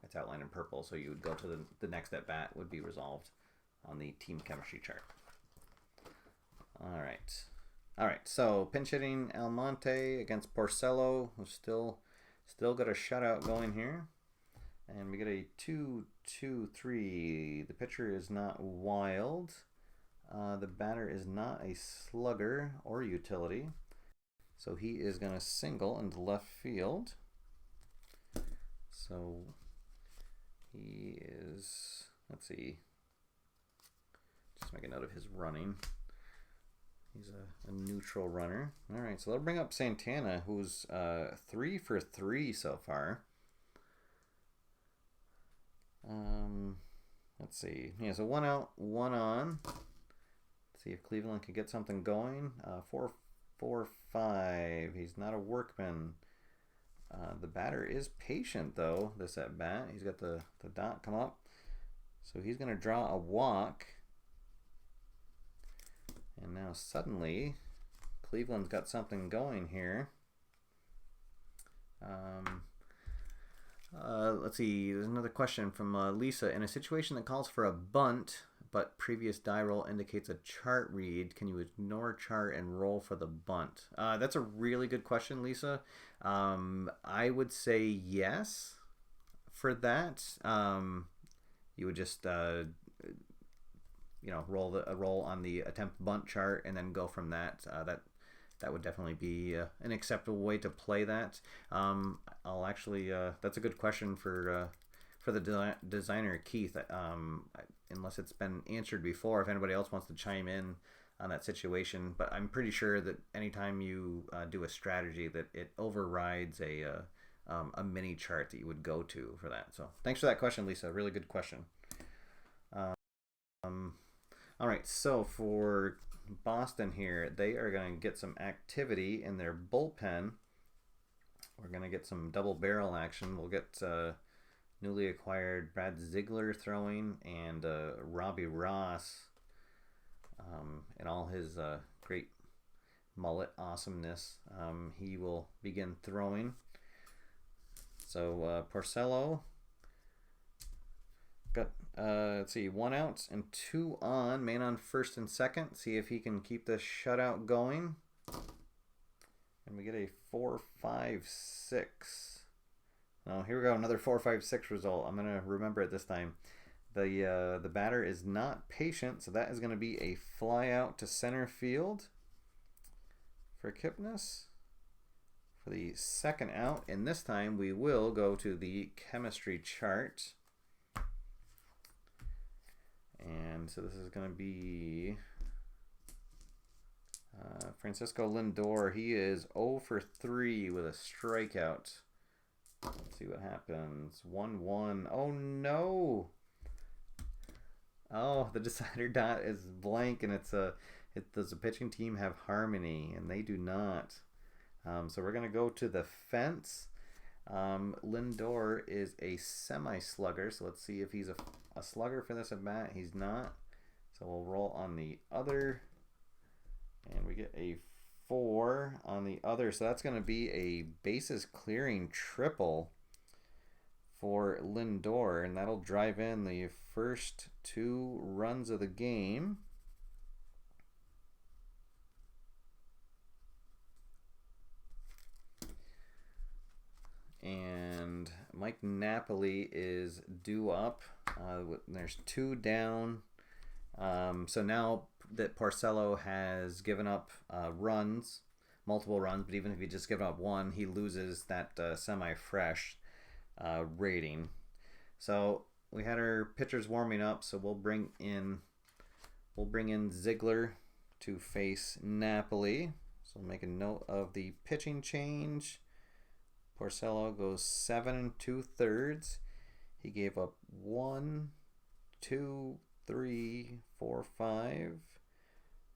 It's outlined in purple, so you would go to the next at bat would be resolved on the team chemistry chart. All right. So pinch hitting Almonte against Porcello, who's still got a shutout going here, and we get a 2-2-3. The pitcher is not wild. The batter is not a slugger or utility, so he is going to single into left field. So he is, let's see, just make a note of his running. He's a neutral runner. All right, so that'll bring up Santana, who's 3 for 3 so far. Let's see. Yeah, so 1 out, 1 on. Let's see if Cleveland can get something going. 4-4-5. He's not a workman. The batter is patient, though, this at bat. He's got the dot come up. So he's going to draw a walk. And now suddenly, Cleveland's got something going here. Let's see. There's another question from Lisa. In a situation that calls for a bunt, but previous die roll indicates a chart read, can you ignore chart and roll for the bunt? That's a really good question, Lisa. I would say yes for that. You would just roll on the attempt bunt chart and then go from that. That would definitely be an acceptable way to play that. I'll actually that's a good question for the designer Keith. Unless it's been answered before, if anybody else wants to chime in on that situation, but I'm pretty sure that anytime you do a strategy, that it overrides a mini chart that you would go to for that. So thanks for that question, Lisa. Really good question. All right, so for Boston here, they are going to get some activity in their bullpen. We're going to get some double barrel action. We'll get newly acquired Brad Ziegler throwing and Robbie Ross in all his great mullet awesomeness. He will begin throwing. So Porcello got, let's see, 1 out and 2 on. Man on first and second. See if he can keep this shutout going. And we get a 4-5-6. Oh, here we go. Another 4-5-6 result. I'm going to remember it this time. The batter is not patient, so that is going to be a fly out to center field for Kipnis for the second out. And this time we will go to the chemistry chart. And so this is going to be Francisco Lindor. He is 0 for 3 with a strikeout. Let's see what happens. 1-1. Oh no! Oh, the decider dot is blank, and does the pitching team have harmony? And they do not. So we're gonna go to the fence. Lindor is a semi-slugger, so let's see if he's a slugger for this at bat. He's not. So we'll roll on the other, and we get a 4 on the other. So that's going to be a bases clearing triple for Lindor, and that'll drive in the first 2 runs of the game. And Mike Napoli is due up. There's 2 down. So now that Porcello has given up runs, multiple runs, but even if he just given up 1, he loses that semi-fresh rating. So we had our pitchers warming up, so we'll bring in Ziegler to face Napoli. So we'll make a note of the pitching change. Porcello goes 7 2/3. He gave up 1, 2, 3, 4, 5,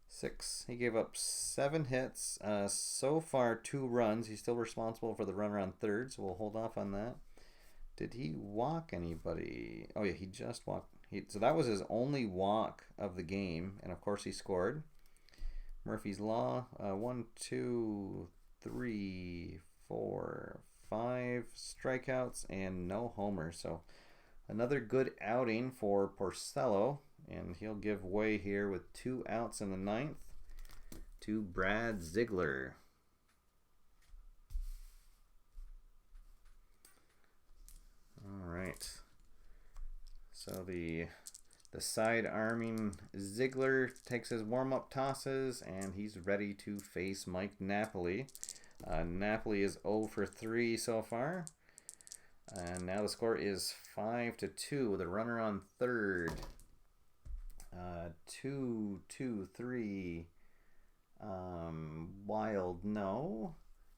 6. He gave up 7 hits. So far 2 runs. He's still responsible for the runner on third, so we'll hold off on that. Did he walk anybody? Oh yeah, he just walked. So that was his only walk of the game, and of course he scored. Murphy's Law. 1, 2, 3, 4, 5 strikeouts and no homers. So another good outing for Porcello, and he'll give way here with 2 outs in the 9th to Brad Ziegler. All right. So the side arming Ziegler takes his warm-up tosses, and he's ready to face Mike Napoli. Napoli is 0 for 3 so far. And now the score is 5-2 with a runner on third. 2-2-3. Wild, no.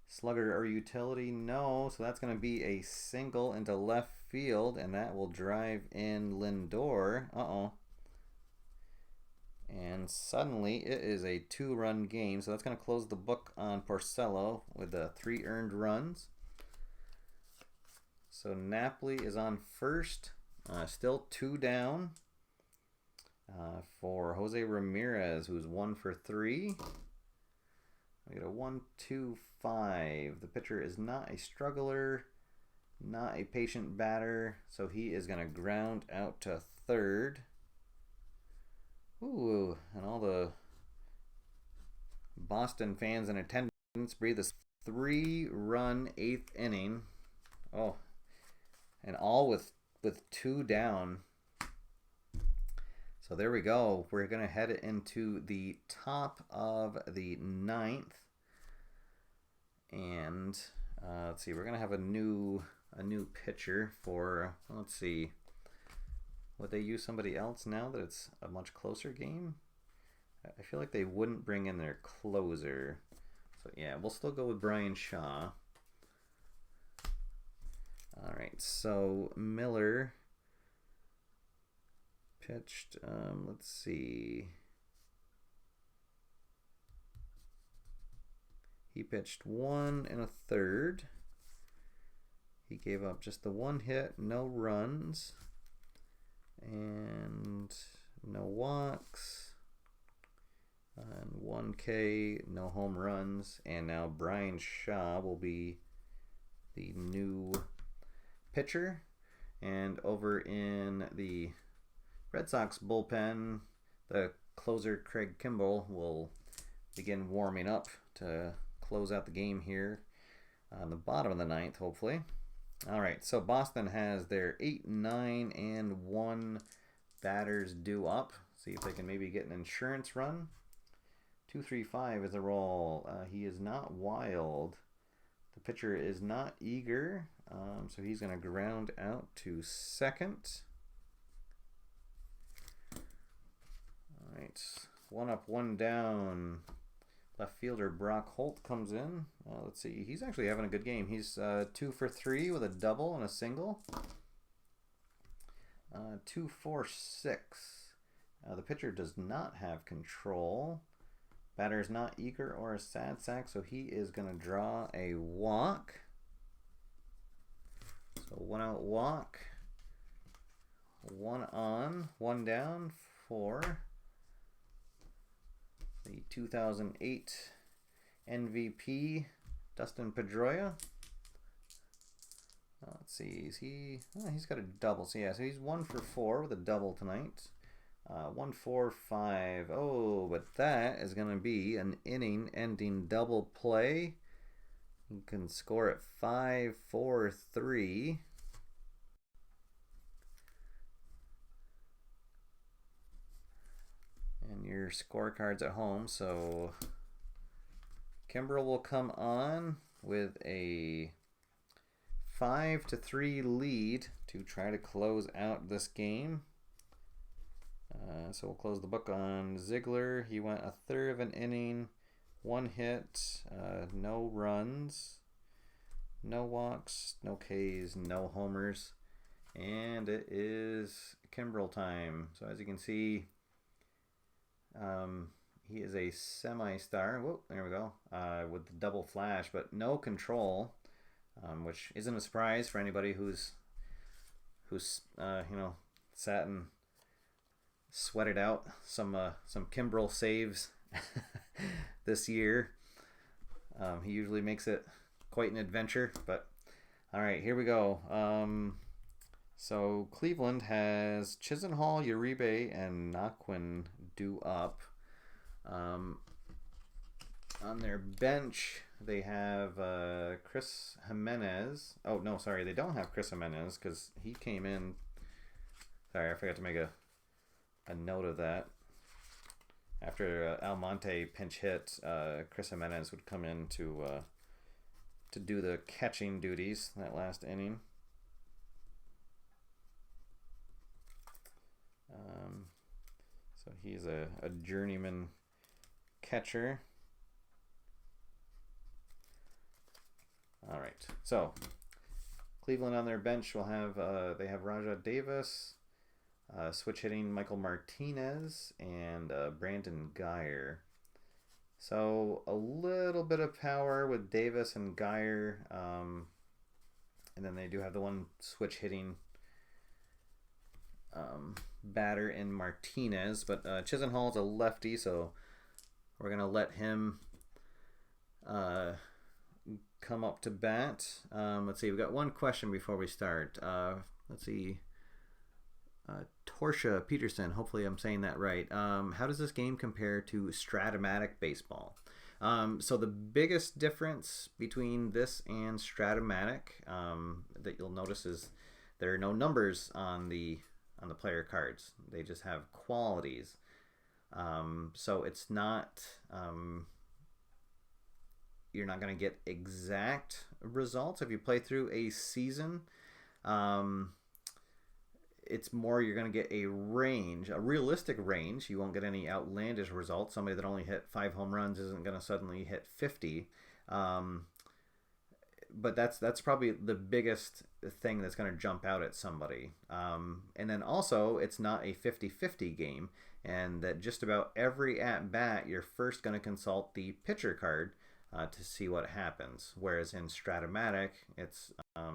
Slugger or utility, no. So that's going to be a single into left field, and that will drive in Lindor. And suddenly it is a 2-run game, so that's going to close the book on Porcello with 3 earned runs. So Napoli is on first, still 2 down for Jose Ramirez, who's 1 for 3. We get a 1-2-5. The pitcher is not a struggler, not a patient batter, so he is going to ground out to third. Ooh, and all the Boston fans in attendance breathe this 3-run 8th inning. Oh, and all with 2 down. So there we go. We're going to head into the top of the 9th. And let's see, we're going to have a new pitcher for, let's see, would they use somebody else now that it's a much closer game? I feel like they wouldn't bring in their closer. So yeah, we'll still go with Brian Shaw. All right, so Miller pitched, let's see. He pitched 1 1/3. He gave up just the 1 hit, no runs, and no walks, and 1 K, no home runs. And now Brian Shaw will be the new pitcher. And over in the Red Sox bullpen, the closer Craig Kimbrell will begin warming up to close out the game here on the bottom of the 9th, hopefully. All right, so Boston has their 8, 9, and 1 batters due up. See if they can maybe get an insurance run. 2-3-5 is a roll. He is not wild. The pitcher is not eager, so he's going to ground out to second. All right, 1 up, 1 down. Left fielder Brock Holt comes in. Let's see, he's actually having a good game. He's 2 for 3 with a double and a single. 2-4-6. The pitcher does not have control. Batter is not eager or a sad sack, so he is going to draw a walk. So 1 out walk. 1 on, 1 down for the 2008 MVP, Dustin Pedroia. Let's see, he's got a double. So yeah, so he's 1 for 4 with a double tonight. 1-4-5. Oh, but that is going to be an inning-ending double play. You can score at 5-4-3. And your scorecards at home. So Kimbrell will come on with a 5-3 lead to try to close out this game. So we'll close the book on Ziegler. He went 1/3 of an inning, 1 hit, no runs, no walks, no Ks, no homers, and it is Kimbrell time. So as you can see, he is a semi-star. Whoa, there we go. With the double flash, but no control, which isn't a surprise for anybody who's sat and sweated out some Kimbrell saves this year. He usually makes it quite an adventure, but All right, here we go. So Cleveland has Chisenhall, Uribe, and Naquin due up. On their bench, they have Chris Jimenez. Oh, no, sorry. They don't have Chris Jimenez because he came in. Sorry, I forgot to make a note of that. After Almonte pinch hit, Chris Jimenez would come in to do the catching duties that last inning. So he's a journeyman catcher. All right, so Cleveland on their bench will have they have Rajah Davis, switch hitting Michael Martinez, and Brandon Geyer. So a little bit of power with Davis and Geyer, and then they do have the one switch hitting batter in Martinez, but Chisenhall is a lefty, so we're gonna let him come up to bat. Let's see, we've got one question before we start. Let's see. Torsha Peterson, hopefully I'm saying that right. How does this game compare to Stratomatic baseball? So the biggest difference between this and Stratomatic that you'll notice is there are no numbers on the player cards. They just have qualities. So it's not you're not going to get exact results if you play through a season. It's more you're going to get a range, a realistic range. You won't get any outlandish results. Somebody that only hit 5 home runs isn't going to suddenly hit 50. But that's probably the biggest thing that's going to jump out at somebody. And then also, it's not a 50-50 game, and that just about every at-bat, you're first going to consult the pitcher card to see what happens. Whereas in Stratomatic, it's a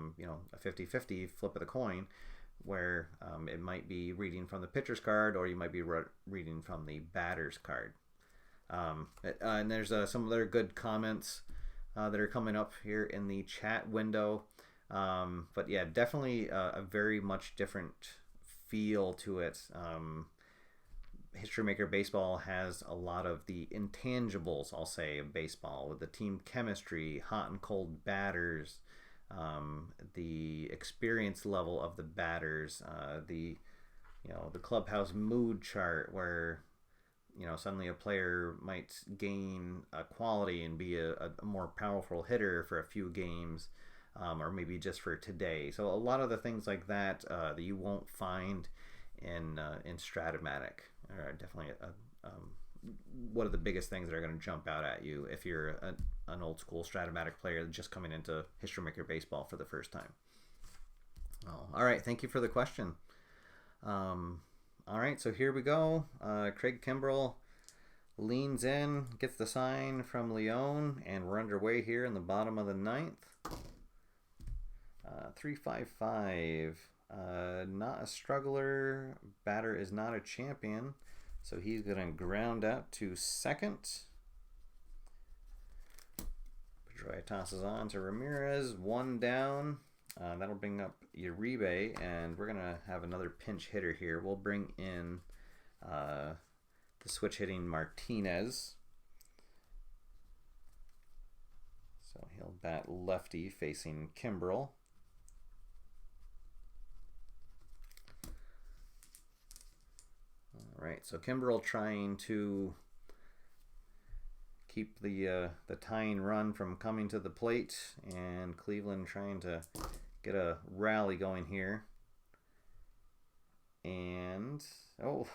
50-50 flip of the coin, where it might be reading from the pitcher's card, or you might be reading from the batter's card. And there's some other good comments that are coming up here in the chat window. But yeah, definitely a very much different feel to it. History Maker Baseball has a lot of the intangibles, I'll say, of baseball, with the team chemistry, hot and cold batters, the experience level of the batters, the clubhouse mood chart, where suddenly a player might gain a quality and be a more powerful hitter for a few games, or maybe just for today. So a lot of the things like that that you won't find in Stratomatic are definitely one of the biggest things that are going to jump out at you if you're an old school Stratomatic player just coming into History Maker Baseball for the first time. Oh, all right, thank you for the question. All right, so here we go. Craig Kimbrell leans in, gets the sign from Leon, and we're underway here in the bottom of the ninth. 3-5-5. Not a struggler. Batter is not a champion. So he's going to ground out to second. Pedroia tosses on to Ramirez. One down. That'll bring up Uribe, and we're going to have another pinch hitter here. We'll bring in the switch hitting Martinez. So he'll bat lefty facing Kimbrell. All right, so Kimbrell trying to keep the tying run from coming to the plate, and Cleveland trying to get a rally going here. And oh,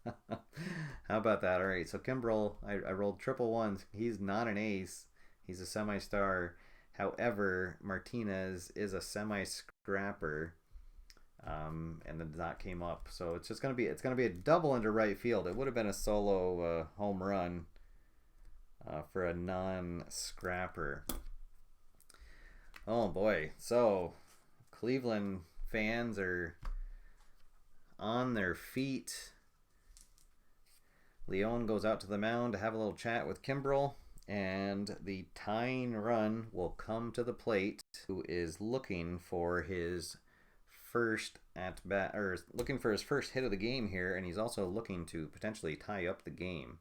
how about that? All right, so Kimbrell, I rolled triple ones. He's not an ace. He's a semi-star. However, Martinez is a semi-scrapper. And the dot came up, so it's gonna be a double into right field. It would have been a solo home run for a non-scrapper. Oh boy! So Cleveland fans are on their feet. Leon goes out to the mound to have a little chat with Kimbrell, And the tying run will come to the plate, who is looking for his first at bat, or looking for his first hit of the game here, and he's also looking to potentially tie up the game.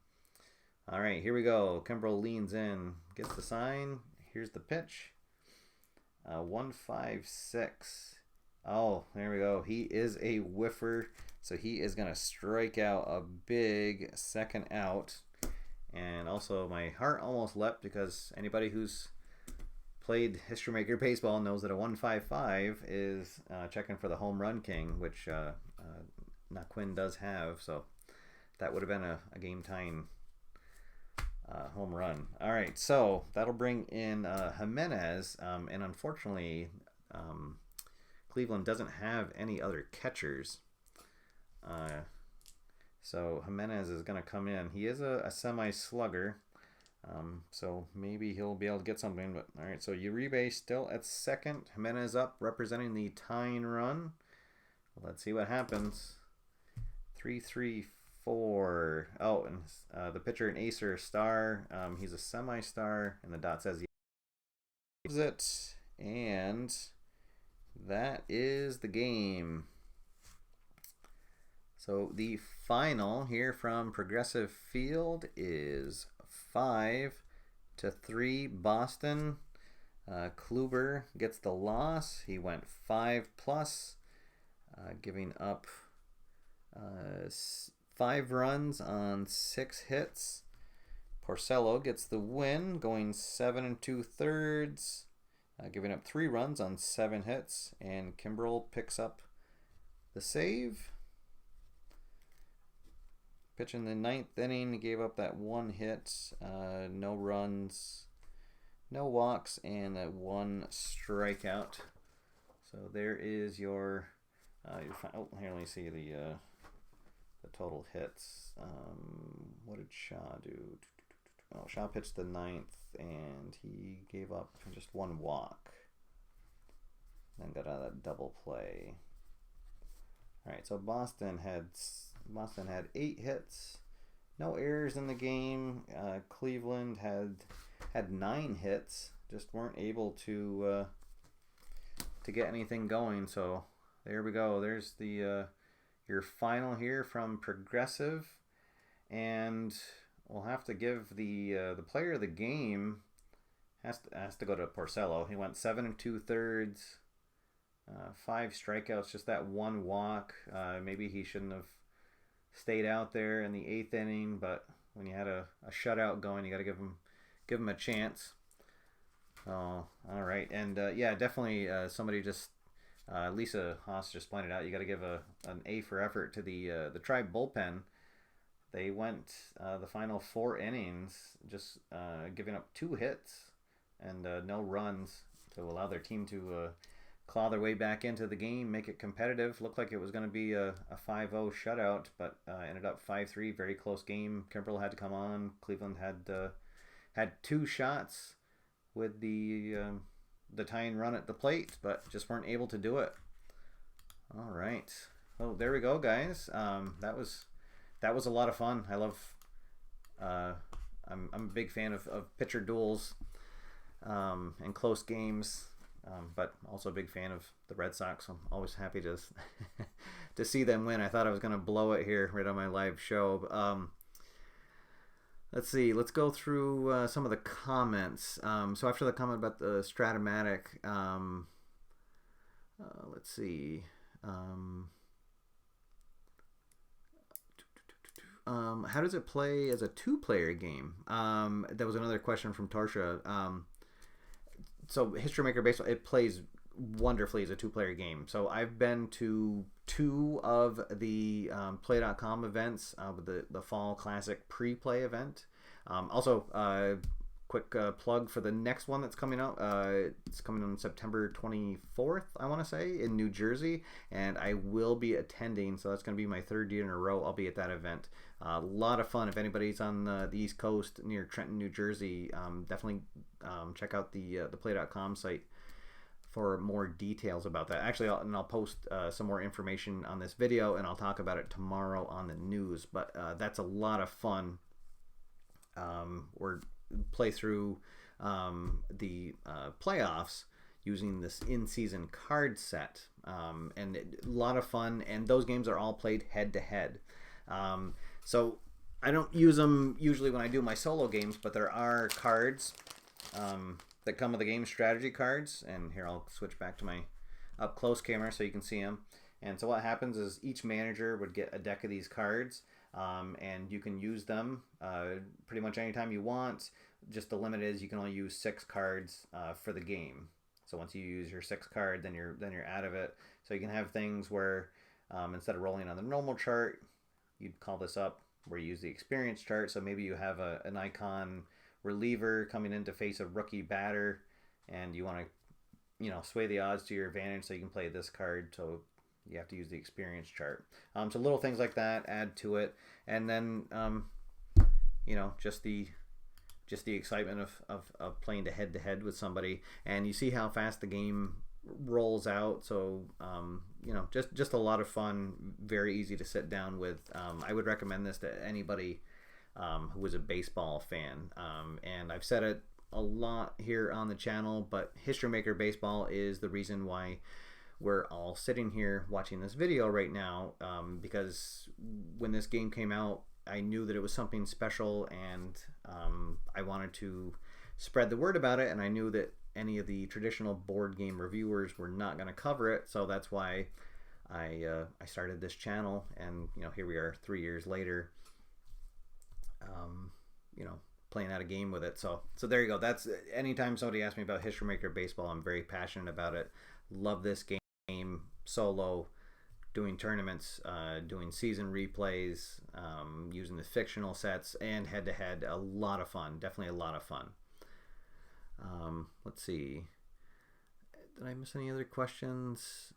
All right, here we go. Kimbrel leans in, gets the sign. Here's the pitch. 1-5-6. Oh, there we go. He is a whiffer, so he is going to strike out a big second out. And also, my heart almost leapt because anybody who's played History Maker Baseball knows that a 1-5-5 is checking for the home run king, which Naquin does have. So that would have been a game-tying home run. All right, so that'll bring in Jimenez, and unfortunately, Cleveland doesn't have any other catchers. So Jimenez is going to come in. He is a semi-slugger, so maybe he'll be able to get something. But all right, so Uribe still at second. Jimenez up, representing the tying run. Let's see what happens. 3-3-4. Oh, and the pitcher, an ace or a star. He's a semi-star, and the dot says he gives it, and that is the game. So the final here from Progressive Field is 5-3 Boston. Kluber gets the loss. He went 5+, giving up 5 runs on 6 hits. Porcello gets the win, going 7 2/3, giving up 3 runs on 7 hits. And Kimbrel picks up the save. Pitch in the 9th inning, he gave up that 1 hit, no runs, no walks, and that 1 strikeout. So there is your here, let me see the total hits. What did Shaw do? Oh, Shaw pitched the 9th, and he gave up just 1 walk. Then got out of that double play. All right, so Boston had 8 hits, no errors in the game. Cleveland had 9 hits, just weren't able to get anything going. So there we go. There's the your final here from Progressive, and we'll have to give the player of the game has to go to Porcello. He went 7 2/3, 5 strikeouts, just that 1 walk. Maybe he shouldn't have stayed out there in the 8th inning, but when you had a shutout going, you got to give him a chance. Oh, all right, and yeah, definitely somebody just Lisa Haas just pointed out, you got to give an A for effort to the Tribe bullpen. They went the final 4 innings just giving up 2 hits and no runs to allow their team to claw their way back into the game, make it competitive. Looked like it was going to be a 5-0 shutout, but ended up 5-3. Very close game. Kimbrel had to come on. Cleveland had 2 shots with the tying run at the plate, but just weren't able to do it. All right. Well, there we go, guys. That was a lot of fun. I love. I'm a big fan of pitcher duels and close games. But also a big fan of the Red Sox. I'm always happy to to see them win. I thought I was going to blow it here right on my live show. Let's see. Let's go through some of the comments. So after the comment about the Stratomatic, let's see. How does it play as a 2-player game? That was another question from Tarsha. So History Maker Baseball, it plays wonderfully as a 2-player game. So I've been to 2 of the Play.com events with the Fall Classic Pre-PLAAY event. Also, quick plug for the next one that's coming out. It's coming on September 24th, I want to say, in New Jersey. And I will be attending, so that's going to be my 3rd year in a row. I'll be at that event. A lot of fun. If anybody's on the East Coast near Trenton, New Jersey, definitely check out the Play.com site for more details about that. Actually, I'll post some more information on this video, and I'll talk about it tomorrow on the news. But that's a lot of fun. We're play through the playoffs using this in-season card set, and a lot of fun. And those games are all played head-to-head. So I don't use them usually when I do my solo games, but there are cards that come with the game strategy cards. And here, I'll switch back to my up-close camera so you can see them. And so what happens is each manager would get a deck of these cards, and you can use them pretty much anytime you want. Just the limit is you can only use 6 cards for the game. So once you use your 6th card, then you're out of it. So you can have things where instead of rolling on the normal chart, you'd call this up where you use the experience chart. So maybe you have an icon reliever coming in to face a rookie batter, and you want to sway the odds to your advantage, so you can play this card. So you have to use the experience chart. So little things like that add to it, and then just the excitement of playing head-to-head with somebody, and you see how fast the game rolls out. So just a lot of fun, very easy to sit down with. I would recommend this to anybody who is a baseball fan, and I've said it a lot here on the channel, but History Maker Baseball is the reason why we're all sitting here watching this video right now, because when this game came out, I knew that it was something special, and I wanted to spread the word about it, and I knew that any of the traditional board game reviewers were not going to cover it. So that's why I started this channel, and here we are 3 years later, playing out a game with it. So there you go. That's anytime somebody asks me about History Maker Baseball, I'm very passionate about it. Love this game solo, doing tournaments, doing season replays, using the fictional sets, and head-to-head. A lot of fun. Definitely a lot of fun. Let's see. Did I miss any other questions?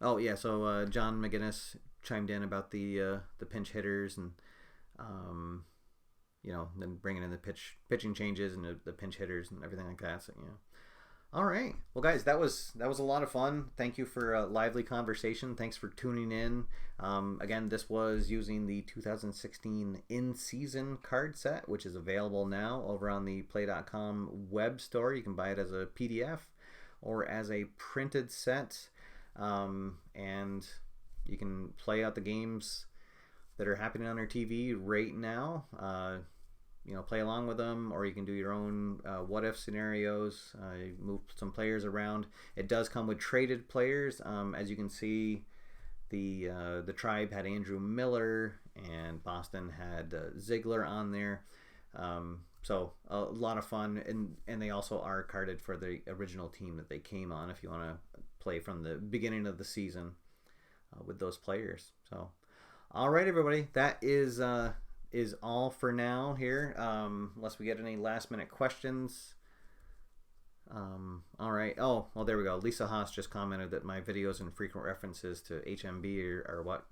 Oh yeah, so John McGinnis chimed in about the pinch hitters, and then bringing in the pitching changes and the pinch hitters and everything like that. So all right, well guys, that was a lot of fun. Thank you for a lively conversation. Thanks for tuning in. Again, this was using the 2016 in-season card set, which is available now over on the play.com web store. You can buy it as a PDF or as a printed set, and you can play out the games that are happening on our TV right now. Play along with them, or you can do your own what-if scenarios. Move some players around. It does come with traded players. As you can see, the Tribe had Andrew Miller, and Boston had Ziegler on there. So a lot of fun, and they also are carded for the original team that they came on, if you want to play from the beginning of the season with those players. So, all right, everybody, that is all for now here, unless we get any last-minute questions. All right. Oh, well, there we go. Lisa Haas just commented that my videos and frequent references to HMB are what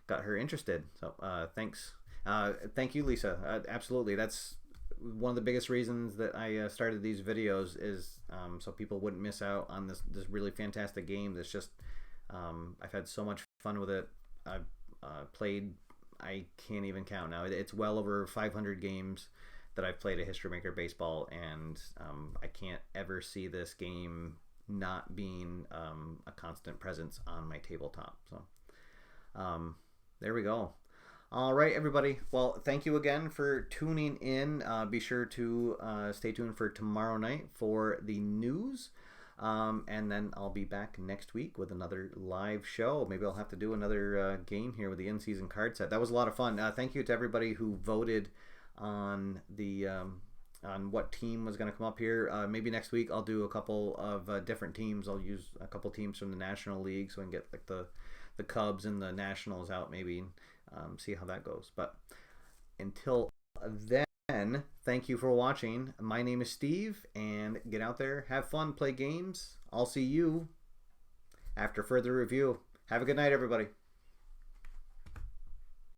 got her interested. So thanks. Thank you, Lisa. Absolutely. That's one of the biggest reasons that I started these videos, is so people wouldn't miss out on this really fantastic game. That's just I've had so much fun with it. I've played, I can't even count now. It's well over 500 games that I've played a History Maker Baseball, and I can't ever see this game not being a constant presence on my tabletop. So there we go. All right, everybody. Well, thank you again for tuning in. Be sure to stay tuned for tomorrow night for the news. And then I'll be back next week with another live show. Maybe I'll have to do another game here with the in-season card set. That was a lot of fun. Thank you to everybody who voted on the on what team was going to come up here. Maybe next week I'll do a couple of different teams. I'll use a couple teams from the National League, so I can get like the Cubs and the Nationals out, maybe, see how that goes. But until then, thank you for watching. My name is Steve, and get out there, have fun, play games. I'll see you after further review. Have a good night, everybody.